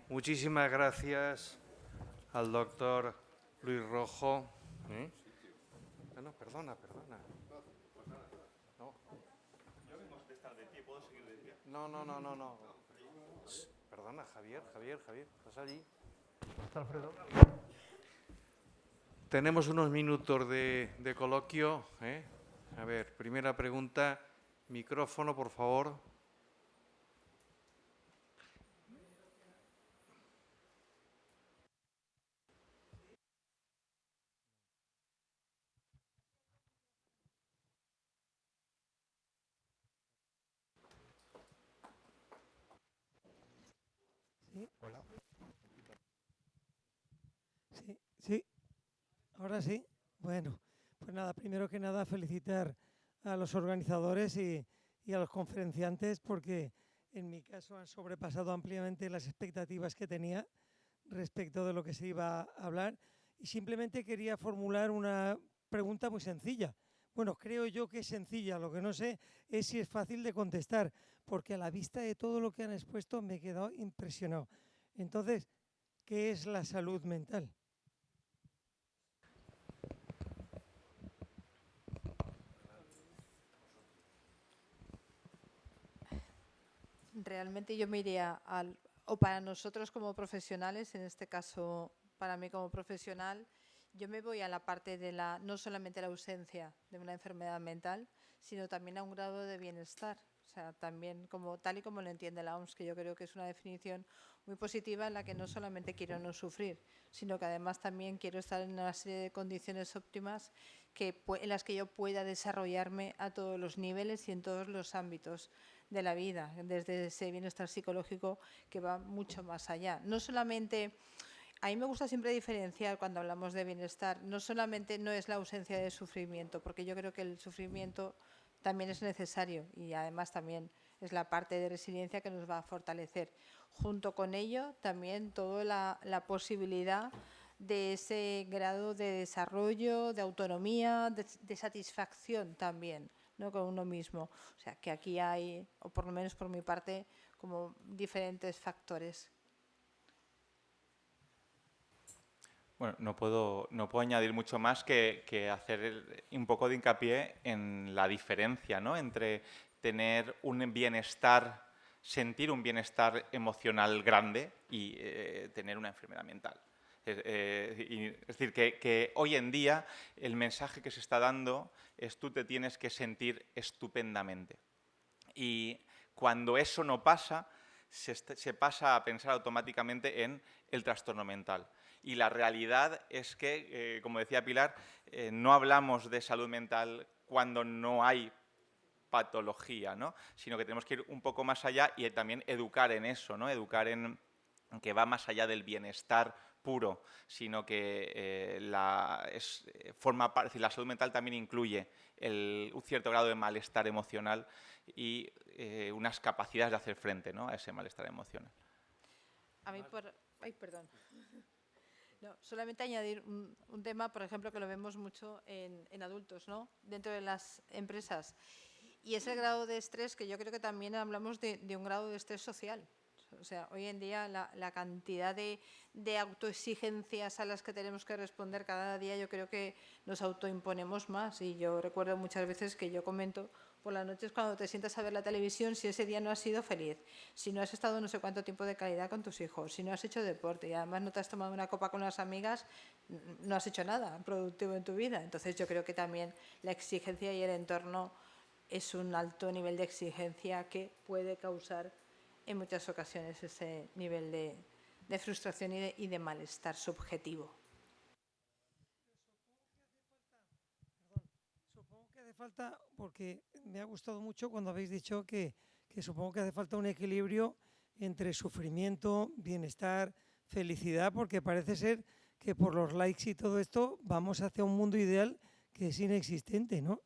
Muchísimas gracias al doctor Luis Rojo. No, perdona. No. Yo vengo de estar de pie, ¿puedo seguir de pie? No. Perdona, Javier, ¿estás allí? ¿Está Alfredo? Tenemos unos minutos de coloquio. A ver, primera pregunta. Micrófono, por favor. Sí. Hola. Sí. Ahora sí. Bueno, pues nada, primero que nada felicitar a los organizadores y a los conferenciantes porque en mi caso han sobrepasado ampliamente las expectativas que tenía respecto de lo que se iba a hablar y simplemente quería formular una pregunta muy sencilla. Bueno, creo yo que es sencilla, lo que no sé es si es fácil de contestar, porque a la vista de todo lo que han expuesto me he quedado impresionado. Entonces, ¿qué es la salud mental? Realmente yo me iría o para nosotros como profesionales, en este caso para mí como profesional, yo me voy a la parte de no solamente la ausencia de una enfermedad mental, sino también a un grado de bienestar. O sea, también tal y como lo entiende la OMS, que yo creo que es una definición muy positiva en la que no solamente quiero no sufrir, sino que además también quiero estar en una serie de condiciones óptimas en las que yo pueda desarrollarme a todos los niveles y en todos los ámbitos de la vida, desde ese bienestar psicológico que va mucho más allá. No solamente, a mí me gusta siempre diferenciar cuando hablamos de bienestar, no solamente no es la ausencia de sufrimiento, porque yo creo que el sufrimiento también es necesario y además también es la parte de resiliencia que nos va a fortalecer. Junto con ello, también toda la posibilidad de ese grado de desarrollo, de autonomía, de satisfacción también, ¿no? Con uno mismo. O sea, que aquí hay, o por lo menos por mi parte, como diferentes factores. Bueno, no puedo añadir mucho más que hacer un poco de hincapié en la diferencia, ¿no?, entre tener un bienestar, sentir un bienestar emocional grande y tener una enfermedad mental. Es decir, que hoy en día el mensaje que se está dando es tú te tienes que sentir estupendamente. Y cuando eso no pasa, se pasa a pensar automáticamente en el trastorno mental. Y la realidad es que, como decía Pilar, no hablamos de salud mental cuando no hay patología, ¿no?, sino que tenemos que ir un poco más allá y también educar en eso, ¿no?, educar en que va más allá del bienestar puro, sino que forma parte, la salud mental también incluye un cierto grado de malestar emocional y unas capacidades de hacer frente, ¿no?, a ese malestar emocional. A mí perdón. No, solamente añadir un tema, por ejemplo, que lo vemos mucho en adultos, ¿no?, dentro de las empresas. Y es el grado de estrés, que yo creo que también hablamos de un grado de estrés social. O sea, hoy en día la cantidad de autoexigencias a las que tenemos que responder cada día, yo creo que nos autoimponemos más. Y yo recuerdo muchas veces que yo comento por las noches cuando te sientas a ver la televisión, si ese día no has sido feliz, si no has estado no sé cuánto tiempo de calidad con tus hijos, si no has hecho deporte y además no te has tomado una copa con las amigas, no has hecho nada productivo en tu vida. Entonces yo creo que también la exigencia y el entorno es un alto nivel de exigencia que puede causar en muchas ocasiones ese nivel de frustración y de malestar subjetivo. Supongo que hace falta, porque me ha gustado mucho cuando habéis dicho que supongo que hace falta un equilibrio entre sufrimiento, bienestar, felicidad, porque parece ser que por los likes y todo esto vamos hacia un mundo ideal que es inexistente, ¿no?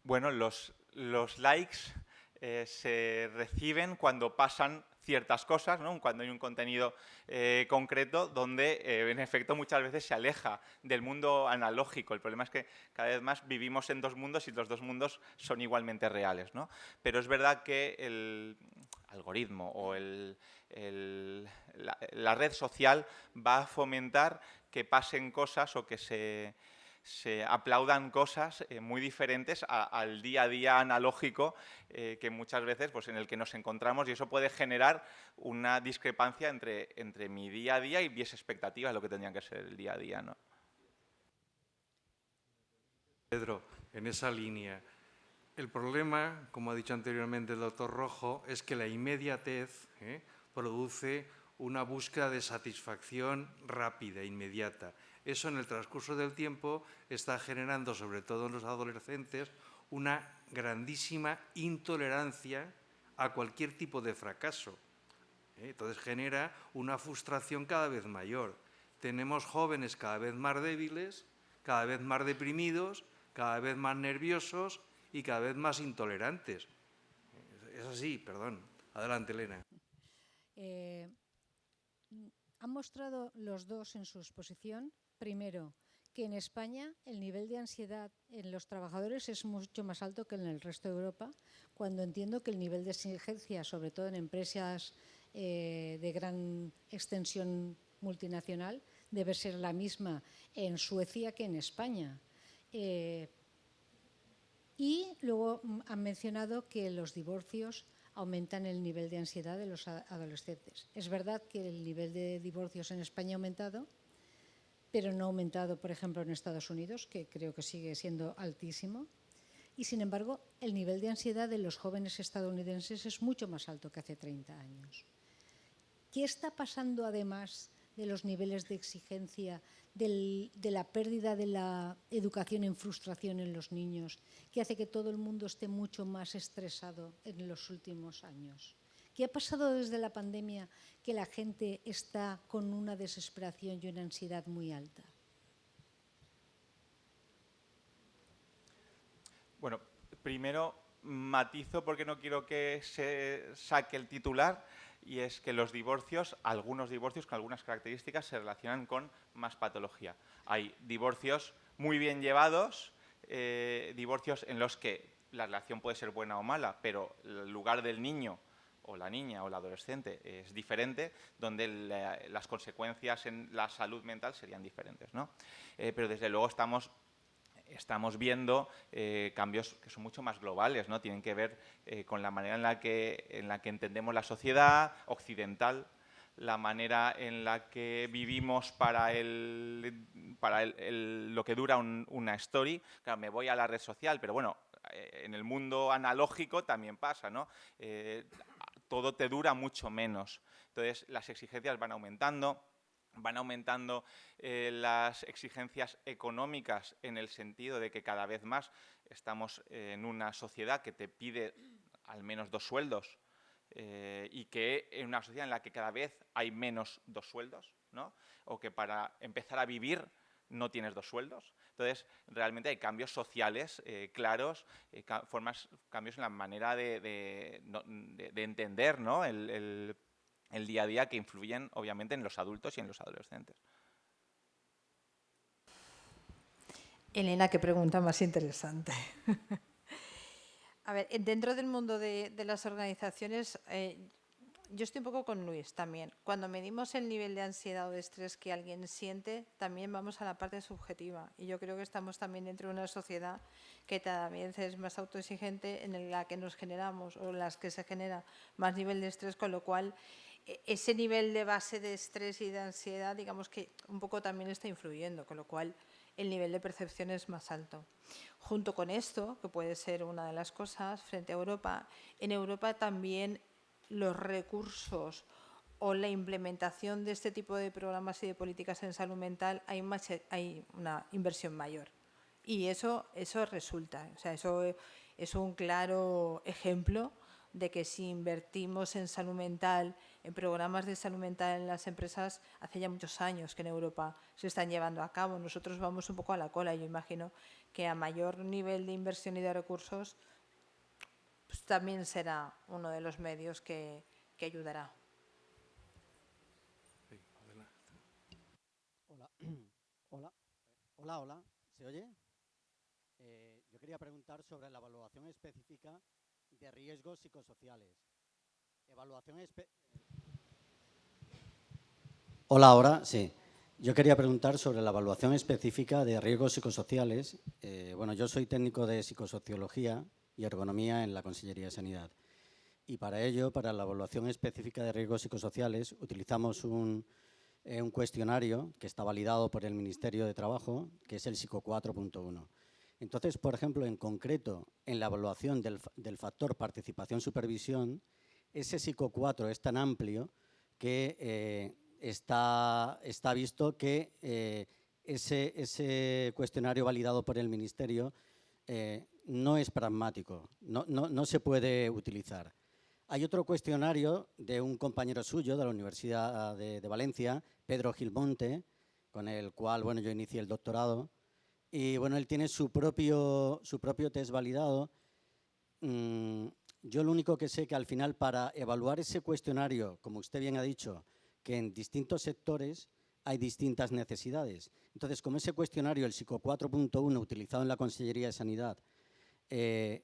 Bueno, los likes se reciben cuando pasan ciertas cosas, ¿no?, cuando hay un contenido concreto donde, en efecto, muchas veces se aleja del mundo analógico. El problema es que cada vez más vivimos en dos mundos y los dos mundos son igualmente reales, ¿no? Pero es verdad que algoritmo o la red social va a fomentar que pasen cosas o que se aplaudan cosas muy diferentes al día a día analógico que muchas veces pues, en el que nos encontramos, y eso puede generar una discrepancia entre mi día a día y mis expectativas, lo que tendrían que ser el día a día, ¿no? Pedro, en esa línea, el problema, como ha dicho anteriormente el doctor Rojo, es que la inmediatez produce una búsqueda de satisfacción rápida, inmediata. Eso en el transcurso del tiempo está generando, sobre todo en los adolescentes, una grandísima intolerancia a cualquier tipo de fracaso. Entonces genera una frustración cada vez mayor. Tenemos jóvenes cada vez más débiles, cada vez más deprimidos, cada vez más nerviosos y cada vez más intolerantes. Es así, perdón. Adelante, Elena. Han mostrado los dos en su exposición, primero, que en España el nivel de ansiedad en los trabajadores es mucho más alto que en el resto de Europa, cuando entiendo que el nivel de exigencia, sobre todo en empresas de gran extensión multinacional, debe ser la misma en Suecia que en España. Y luego han mencionado que los divorcios aumentan el nivel de ansiedad de los adolescentes. Es verdad que el nivel de divorcios en España ha aumentado, pero no ha aumentado, por ejemplo, en Estados Unidos, que creo que sigue siendo altísimo. Y, sin embargo, el nivel de ansiedad de los jóvenes estadounidenses es mucho más alto que hace 30 años. ¿Qué está pasando, además de los niveles de exigencia, de la pérdida de la educación en frustración en los niños, que hace que todo el mundo esté mucho más estresado en los últimos años? ¿Qué ha pasado desde la pandemia que la gente está con una desesperación y una ansiedad muy alta? Bueno, primero matizo porque no quiero que se saque el titular, y es que los divorcios, algunos divorcios con algunas características, se relacionan con más patología. Hay divorcios muy bien llevados, divorcios en los que la relación puede ser buena o mala, pero el lugar del niño o la niña o el adolescente es diferente, donde las consecuencias en la salud mental serían diferentes, ¿no? Pero desde luego estamos viendo cambios que son mucho más globales, ¿no? Tienen que ver con la manera en la que entendemos la sociedad occidental, la manera en la que vivimos para lo que dura una story. Claro, me voy a la red social, pero bueno, en el mundo analógico también pasa, ¿no? Todo te dura mucho menos. Entonces, las exigencias van aumentando las exigencias económicas, en el sentido de que cada vez más estamos en una sociedad que te pide al menos 2 sueldos y que en una sociedad en la que cada vez hay menos 2 sueldos, ¿no? O que para empezar a vivir no tienes 2 sueldos. Entonces, realmente hay cambios sociales claros, cambios en la manera de entender, ¿no? el día a día, que influyen obviamente en los adultos y en los adolescentes. Elena, qué pregunta más interesante. A ver, dentro del mundo de las organizaciones, yo estoy un poco con Luis también. Cuando medimos el nivel de ansiedad o de estrés que alguien siente, también vamos a la parte subjetiva. Y yo creo que estamos también dentro de una sociedad que cada vez es más autoexigente, en la que nos generamos o en las que se genera más nivel de estrés, con lo cual ese nivel de base de estrés y de ansiedad, digamos que un poco también está influyendo, con lo cual el nivel de percepción es más alto. Junto con esto, que puede ser una de las cosas, frente a Europa, en Europa también los recursos o la implementación de este tipo de programas y de políticas en salud mental hay una inversión mayor. Y eso resulta, o sea, eso es un claro ejemplo de que si invertimos en salud mental, en programas de salud mental en las empresas, hace ya muchos años que en Europa se están llevando a cabo. Nosotros vamos un poco a la cola. Yo imagino que a mayor nivel de inversión y de recursos, pues también será uno de los medios que ayudará. Hola, hola, hola, ¿se oye? Yo quería preguntar sobre la evaluación específica de riesgos psicosociales. Evaluación Hola, ahora sí. Yo quería preguntar sobre la evaluación específica de riesgos psicosociales. Bueno, yo soy técnico de psicosociología y ergonomía en la Consellería de Sanidad. Y para ello, para la evaluación específica de riesgos psicosociales, utilizamos un cuestionario que está validado por el Ministerio de Trabajo, que es el Psico 4.1. Entonces, por ejemplo, en concreto, en la evaluación del factor participación-supervisión, ese Psico 4 es tan amplio que está visto que ese cuestionario validado por el Ministerio no es pragmático, no se puede utilizar. Hay otro cuestionario de un compañero suyo de la Universidad de Valencia, Pedro Gilmonte, con el cual bueno, yo inicié el doctorado, y bueno, él tiene su propio test validado. Yo lo único que sé que al final para evaluar ese cuestionario, como usted bien ha dicho, que en distintos sectores hay distintas necesidades. Entonces, como ese cuestionario, el Psico 4.1, utilizado en la Consellería de Sanidad, es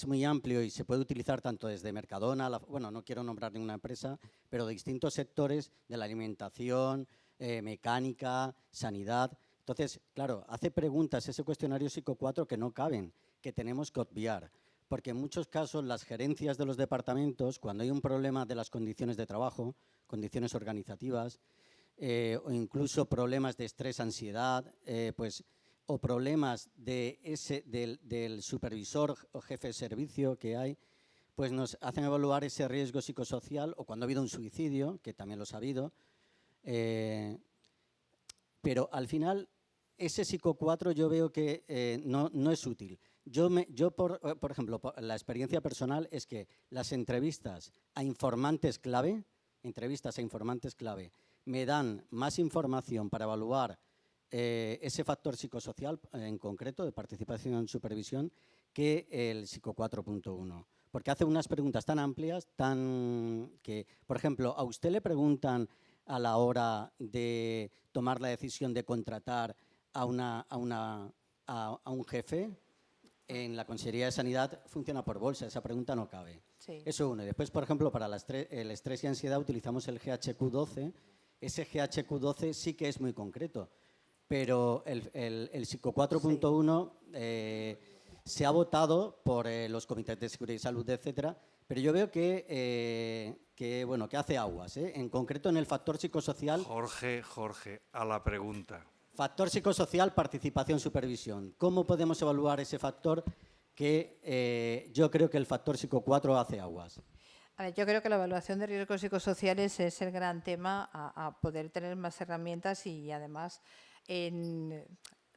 muy amplio y se puede utilizar tanto desde Mercadona, bueno, no quiero nombrar ninguna empresa, pero de distintos sectores de la alimentación, mecánica, sanidad. Entonces, claro, hace preguntas ese cuestionario Psico 4 que no caben, que tenemos que obviar, porque en muchos casos las gerencias de los departamentos, cuando hay un problema de las condiciones de trabajo, condiciones organizativas, o incluso problemas de estrés, ansiedad, o problemas del supervisor o jefe de servicio que hay, pues nos hacen evaluar ese riesgo psicosocial, o cuando ha habido un suicidio, que también los ha habido, pero al final ese Psico 4 yo veo que no es útil. Por ejemplo, la experiencia personal es que las entrevistas a informantes clave, me dan más información para evaluar ese factor psicosocial en concreto de participación en supervisión que el Psico 4.1. Porque hace unas preguntas tan amplias, que, por ejemplo, a usted le preguntan a la hora de tomar la decisión de contratar a un jefe. En la Consellería de Sanidad funciona por bolsa, esa pregunta no cabe. Sí. Eso uno. Y después, por ejemplo, para el estrés y ansiedad utilizamos el GHQ-12. Ese GHQ-12 sí que es muy concreto, pero el Psico 4.1 se ha votado por los comités de seguridad y salud, etcétera, pero yo veo que hace aguas, en concreto en el factor psicosocial. Jorge, a la pregunta. Factor psicosocial, participación, supervisión. ¿Cómo podemos evaluar ese factor que yo creo que el factor Psico 4 hace aguas? A ver, yo creo que la evaluación de riesgos psicosociales es el gran tema a poder tener más herramientas y además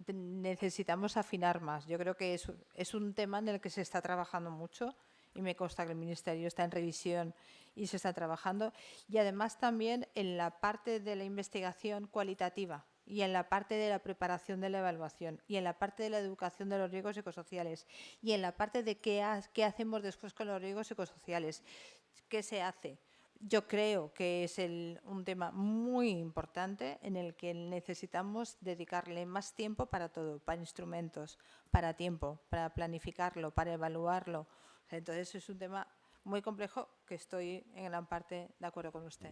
necesitamos afinar más. Yo creo que es un tema en el que se está trabajando mucho y me consta que el Ministerio está en revisión y se está trabajando. Y además también en la parte de la investigación cualitativa y en la parte de la preparación de la evaluación y en la parte de la educación de los riesgos psicosociales y en la parte de qué hacemos después con los riesgos psicosociales, qué se hace. Yo creo que es un tema muy importante en el que necesitamos dedicarle más tiempo para todo, para instrumentos, para tiempo, para planificarlo, para evaluarlo. Entonces es un tema muy complejo que estoy en gran parte de acuerdo con usted.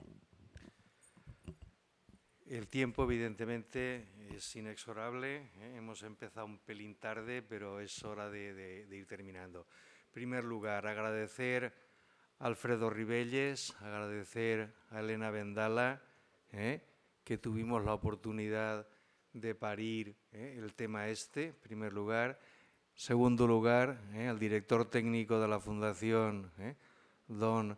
El tiempo, evidentemente, es inexorable. Hemos empezado un pelín tarde, pero es hora de ir terminando. En primer lugar, agradecer a Alfredo Ribelles, agradecer a Elena Vendala, que tuvimos la oportunidad de parir el tema en primer lugar. Segundo lugar, al director técnico de la Fundación, don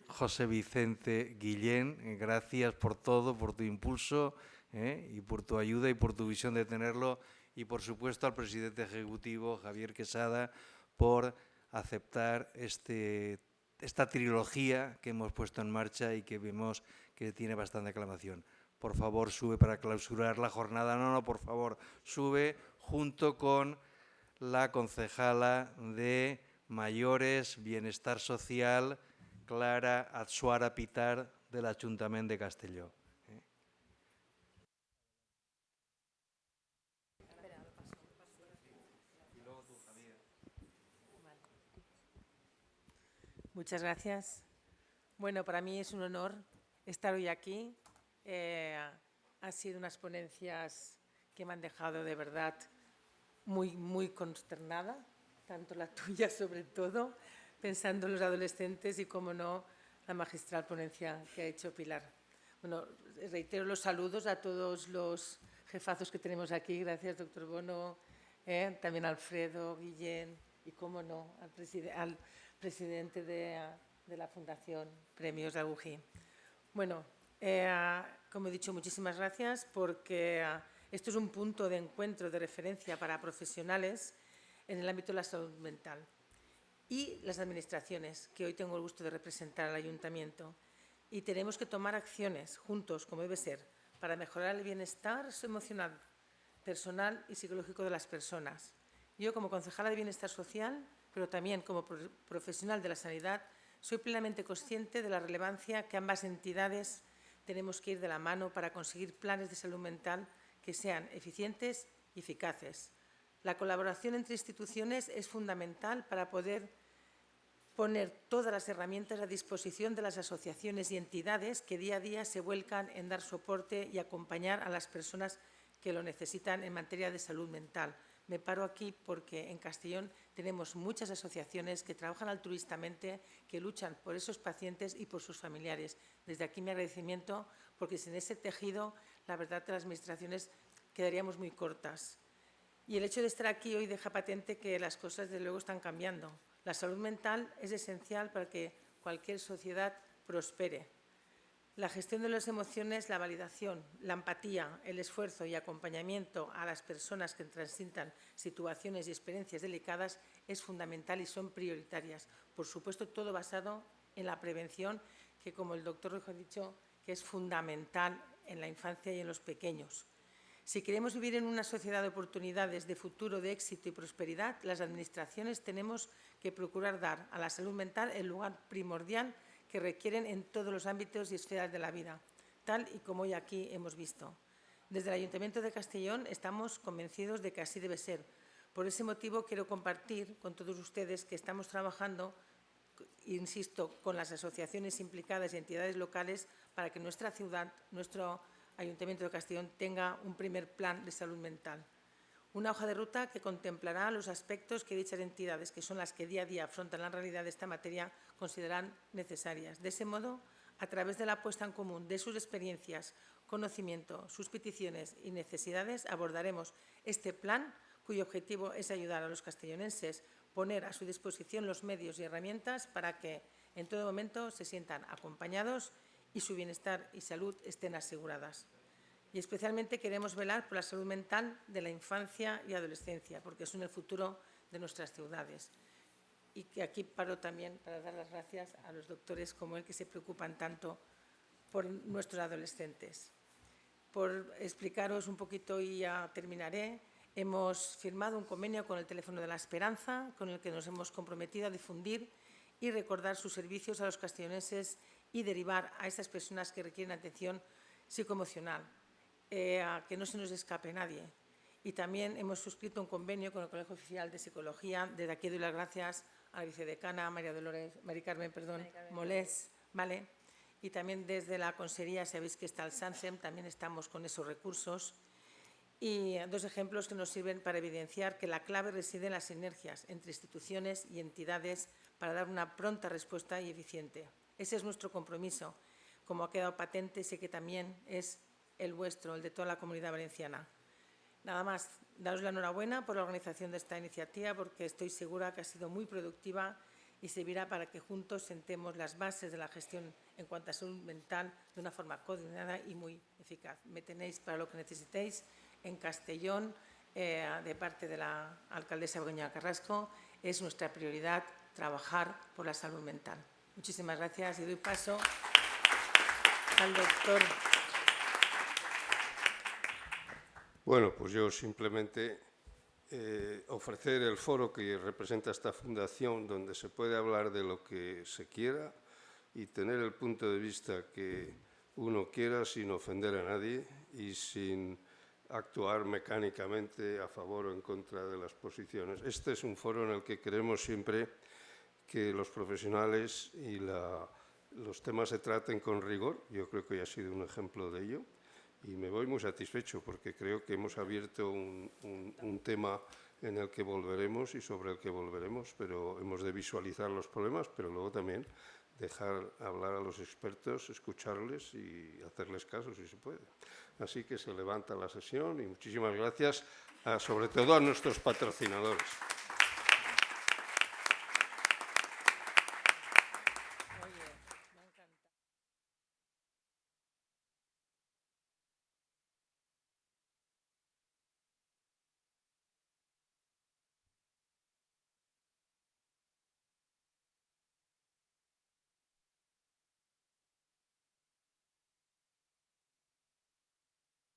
José Vicente Guillén, gracias por todo, por tu impulso y por tu ayuda y por tu visión de tenerlo. Y, por supuesto, al presidente ejecutivo, Javier Quesada, por aceptar esta trilogía que hemos puesto en marcha y que vemos que tiene bastante aclamación. Por favor, sube para clausurar la jornada. No, por favor, sube junto con la concejala de Mayores, Bienestar Social, Clara Atsuara Pitar, del Ayuntamiento de Castelló. Muchas gracias. Bueno, para mí es un honor estar hoy aquí. Han sido unas ponencias que me han dejado de verdad muy consternada, tanto la tuya sobre todo, pensando en los adolescentes y, como no, la magistral ponencia que ha hecho Pilar. Bueno, reitero los saludos a todos los jefazos que tenemos aquí. Gracias, doctor Bono, también a Alfredo, Guillén y, como no, al presidente de la Fundación Premios Agují. Bueno, como he dicho, muchísimas gracias, porque esto es un punto de encuentro, de referencia para profesionales en el ámbito de la salud mental y las administraciones, que hoy tengo el gusto de representar al Ayuntamiento. Y tenemos que tomar acciones juntos, como debe ser, para mejorar el bienestar emocional, personal y psicológico de las personas. Yo, como concejala de Bienestar Social, pero también como profesional de la sanidad, soy plenamente consciente de la relevancia que ambas entidades tenemos que ir de la mano para conseguir planes de salud mental que sean eficientes y eficaces. La colaboración entre instituciones es fundamental para poder poner todas las herramientas a disposición de las asociaciones y entidades que día a día se vuelcan en dar soporte y acompañar a las personas que lo necesitan en materia de salud mental. Me paro aquí porque en Castellón tenemos muchas asociaciones que trabajan altruistamente, que luchan por esos pacientes y por sus familiares. Desde aquí mi agradecimiento, porque sin ese tejido, la verdad, que las administraciones quedaríamos muy cortas. Y el hecho de estar aquí hoy deja patente que las cosas, desde luego, están cambiando. La salud mental es esencial para que cualquier sociedad prospere. La gestión de las emociones, la validación, la empatía, el esfuerzo y acompañamiento a las personas que transitan situaciones y experiencias delicadas es fundamental y son prioritarias. Por supuesto, todo basado en la prevención, que, como el doctor Rojo ha dicho, que es fundamental en la infancia y en los pequeños. Si queremos vivir en una sociedad de oportunidades, de futuro, de éxito y prosperidad, las administraciones tenemos que procurar dar a la salud mental el lugar primordial que requieren en todos los ámbitos y esferas de la vida, tal y como hoy aquí hemos visto. Desde el Ayuntamiento de Castellón estamos convencidos de que así debe ser. Por ese motivo quiero compartir con todos ustedes que estamos trabajando, insisto, con las asociaciones implicadas y entidades locales para que nuestra ciudad, nuestro Ayuntamiento de Castellón, tenga un primer plan de salud mental. Una hoja de ruta que contemplará los aspectos que dichas entidades, que son las que día a día afrontan la realidad de esta materia, consideran necesarias. De ese modo, a través de la puesta en común de sus experiencias, conocimiento, sus peticiones y necesidades, abordaremos este plan, cuyo objetivo es ayudar a los castellonenses, poner a su disposición los medios y herramientas para que en todo momento se sientan acompañados y su bienestar y salud estén aseguradas. Y especialmente queremos velar por la salud mental de la infancia y adolescencia, porque son el futuro de nuestras ciudades. Y que aquí paro también para dar las gracias a los doctores como él, que se preocupan tanto por nuestros adolescentes. Por explicaros un poquito, y ya terminaré, hemos firmado un convenio con el Teléfono de la Esperanza, con el que nos hemos comprometido a difundir y recordar sus servicios a los castellonenses y derivar a estas personas que requieren atención psicoemocional, que no se nos escape nadie. Y también hemos suscrito un convenio con el Colegio Oficial de Psicología. Desde aquí doy las gracias a la vicedecana Mari Carmen Molés, ¿vale? Y también desde la Consejería, sabéis que está el SANSEM, también estamos con esos recursos. Y dos ejemplos que nos sirven para evidenciar que la clave reside en las sinergias entre instituciones y entidades para dar una pronta respuesta y eficiente. Ese es nuestro compromiso. Como ha quedado patente, sé que también es el vuestro, el de toda la Comunidad Valenciana. Nada más, daros la enhorabuena por la organización de esta iniciativa, porque estoy segura que ha sido muy productiva y servirá para que juntos sentemos las bases de la gestión en cuanto a salud mental de una forma coordinada y muy eficaz. Me tenéis para lo que necesitéis en Castellón, de parte de la alcaldesa Begoña Carrasco. Es nuestra prioridad trabajar por la salud mental. Muchísimas gracias y doy paso al doctor. Bueno, pues yo simplemente ofrecer el foro que representa esta fundación, donde se puede hablar de lo que se quiera y tener el punto de vista que uno quiera sin ofender a nadie y sin actuar mecánicamente a favor o en contra de las posiciones. Este es un foro en el que creemos siempre que los profesionales y los temas se traten con rigor. Yo creo que hoy ha sido un ejemplo de ello y me voy muy satisfecho porque creo que hemos abierto un tema en el que volveremos y sobre el que volveremos, pero hemos de visualizar los problemas, pero luego también dejar hablar a los expertos, escucharles y hacerles caso si se puede. Así que se levanta la sesión y muchísimas gracias sobre todo a nuestros patrocinadores.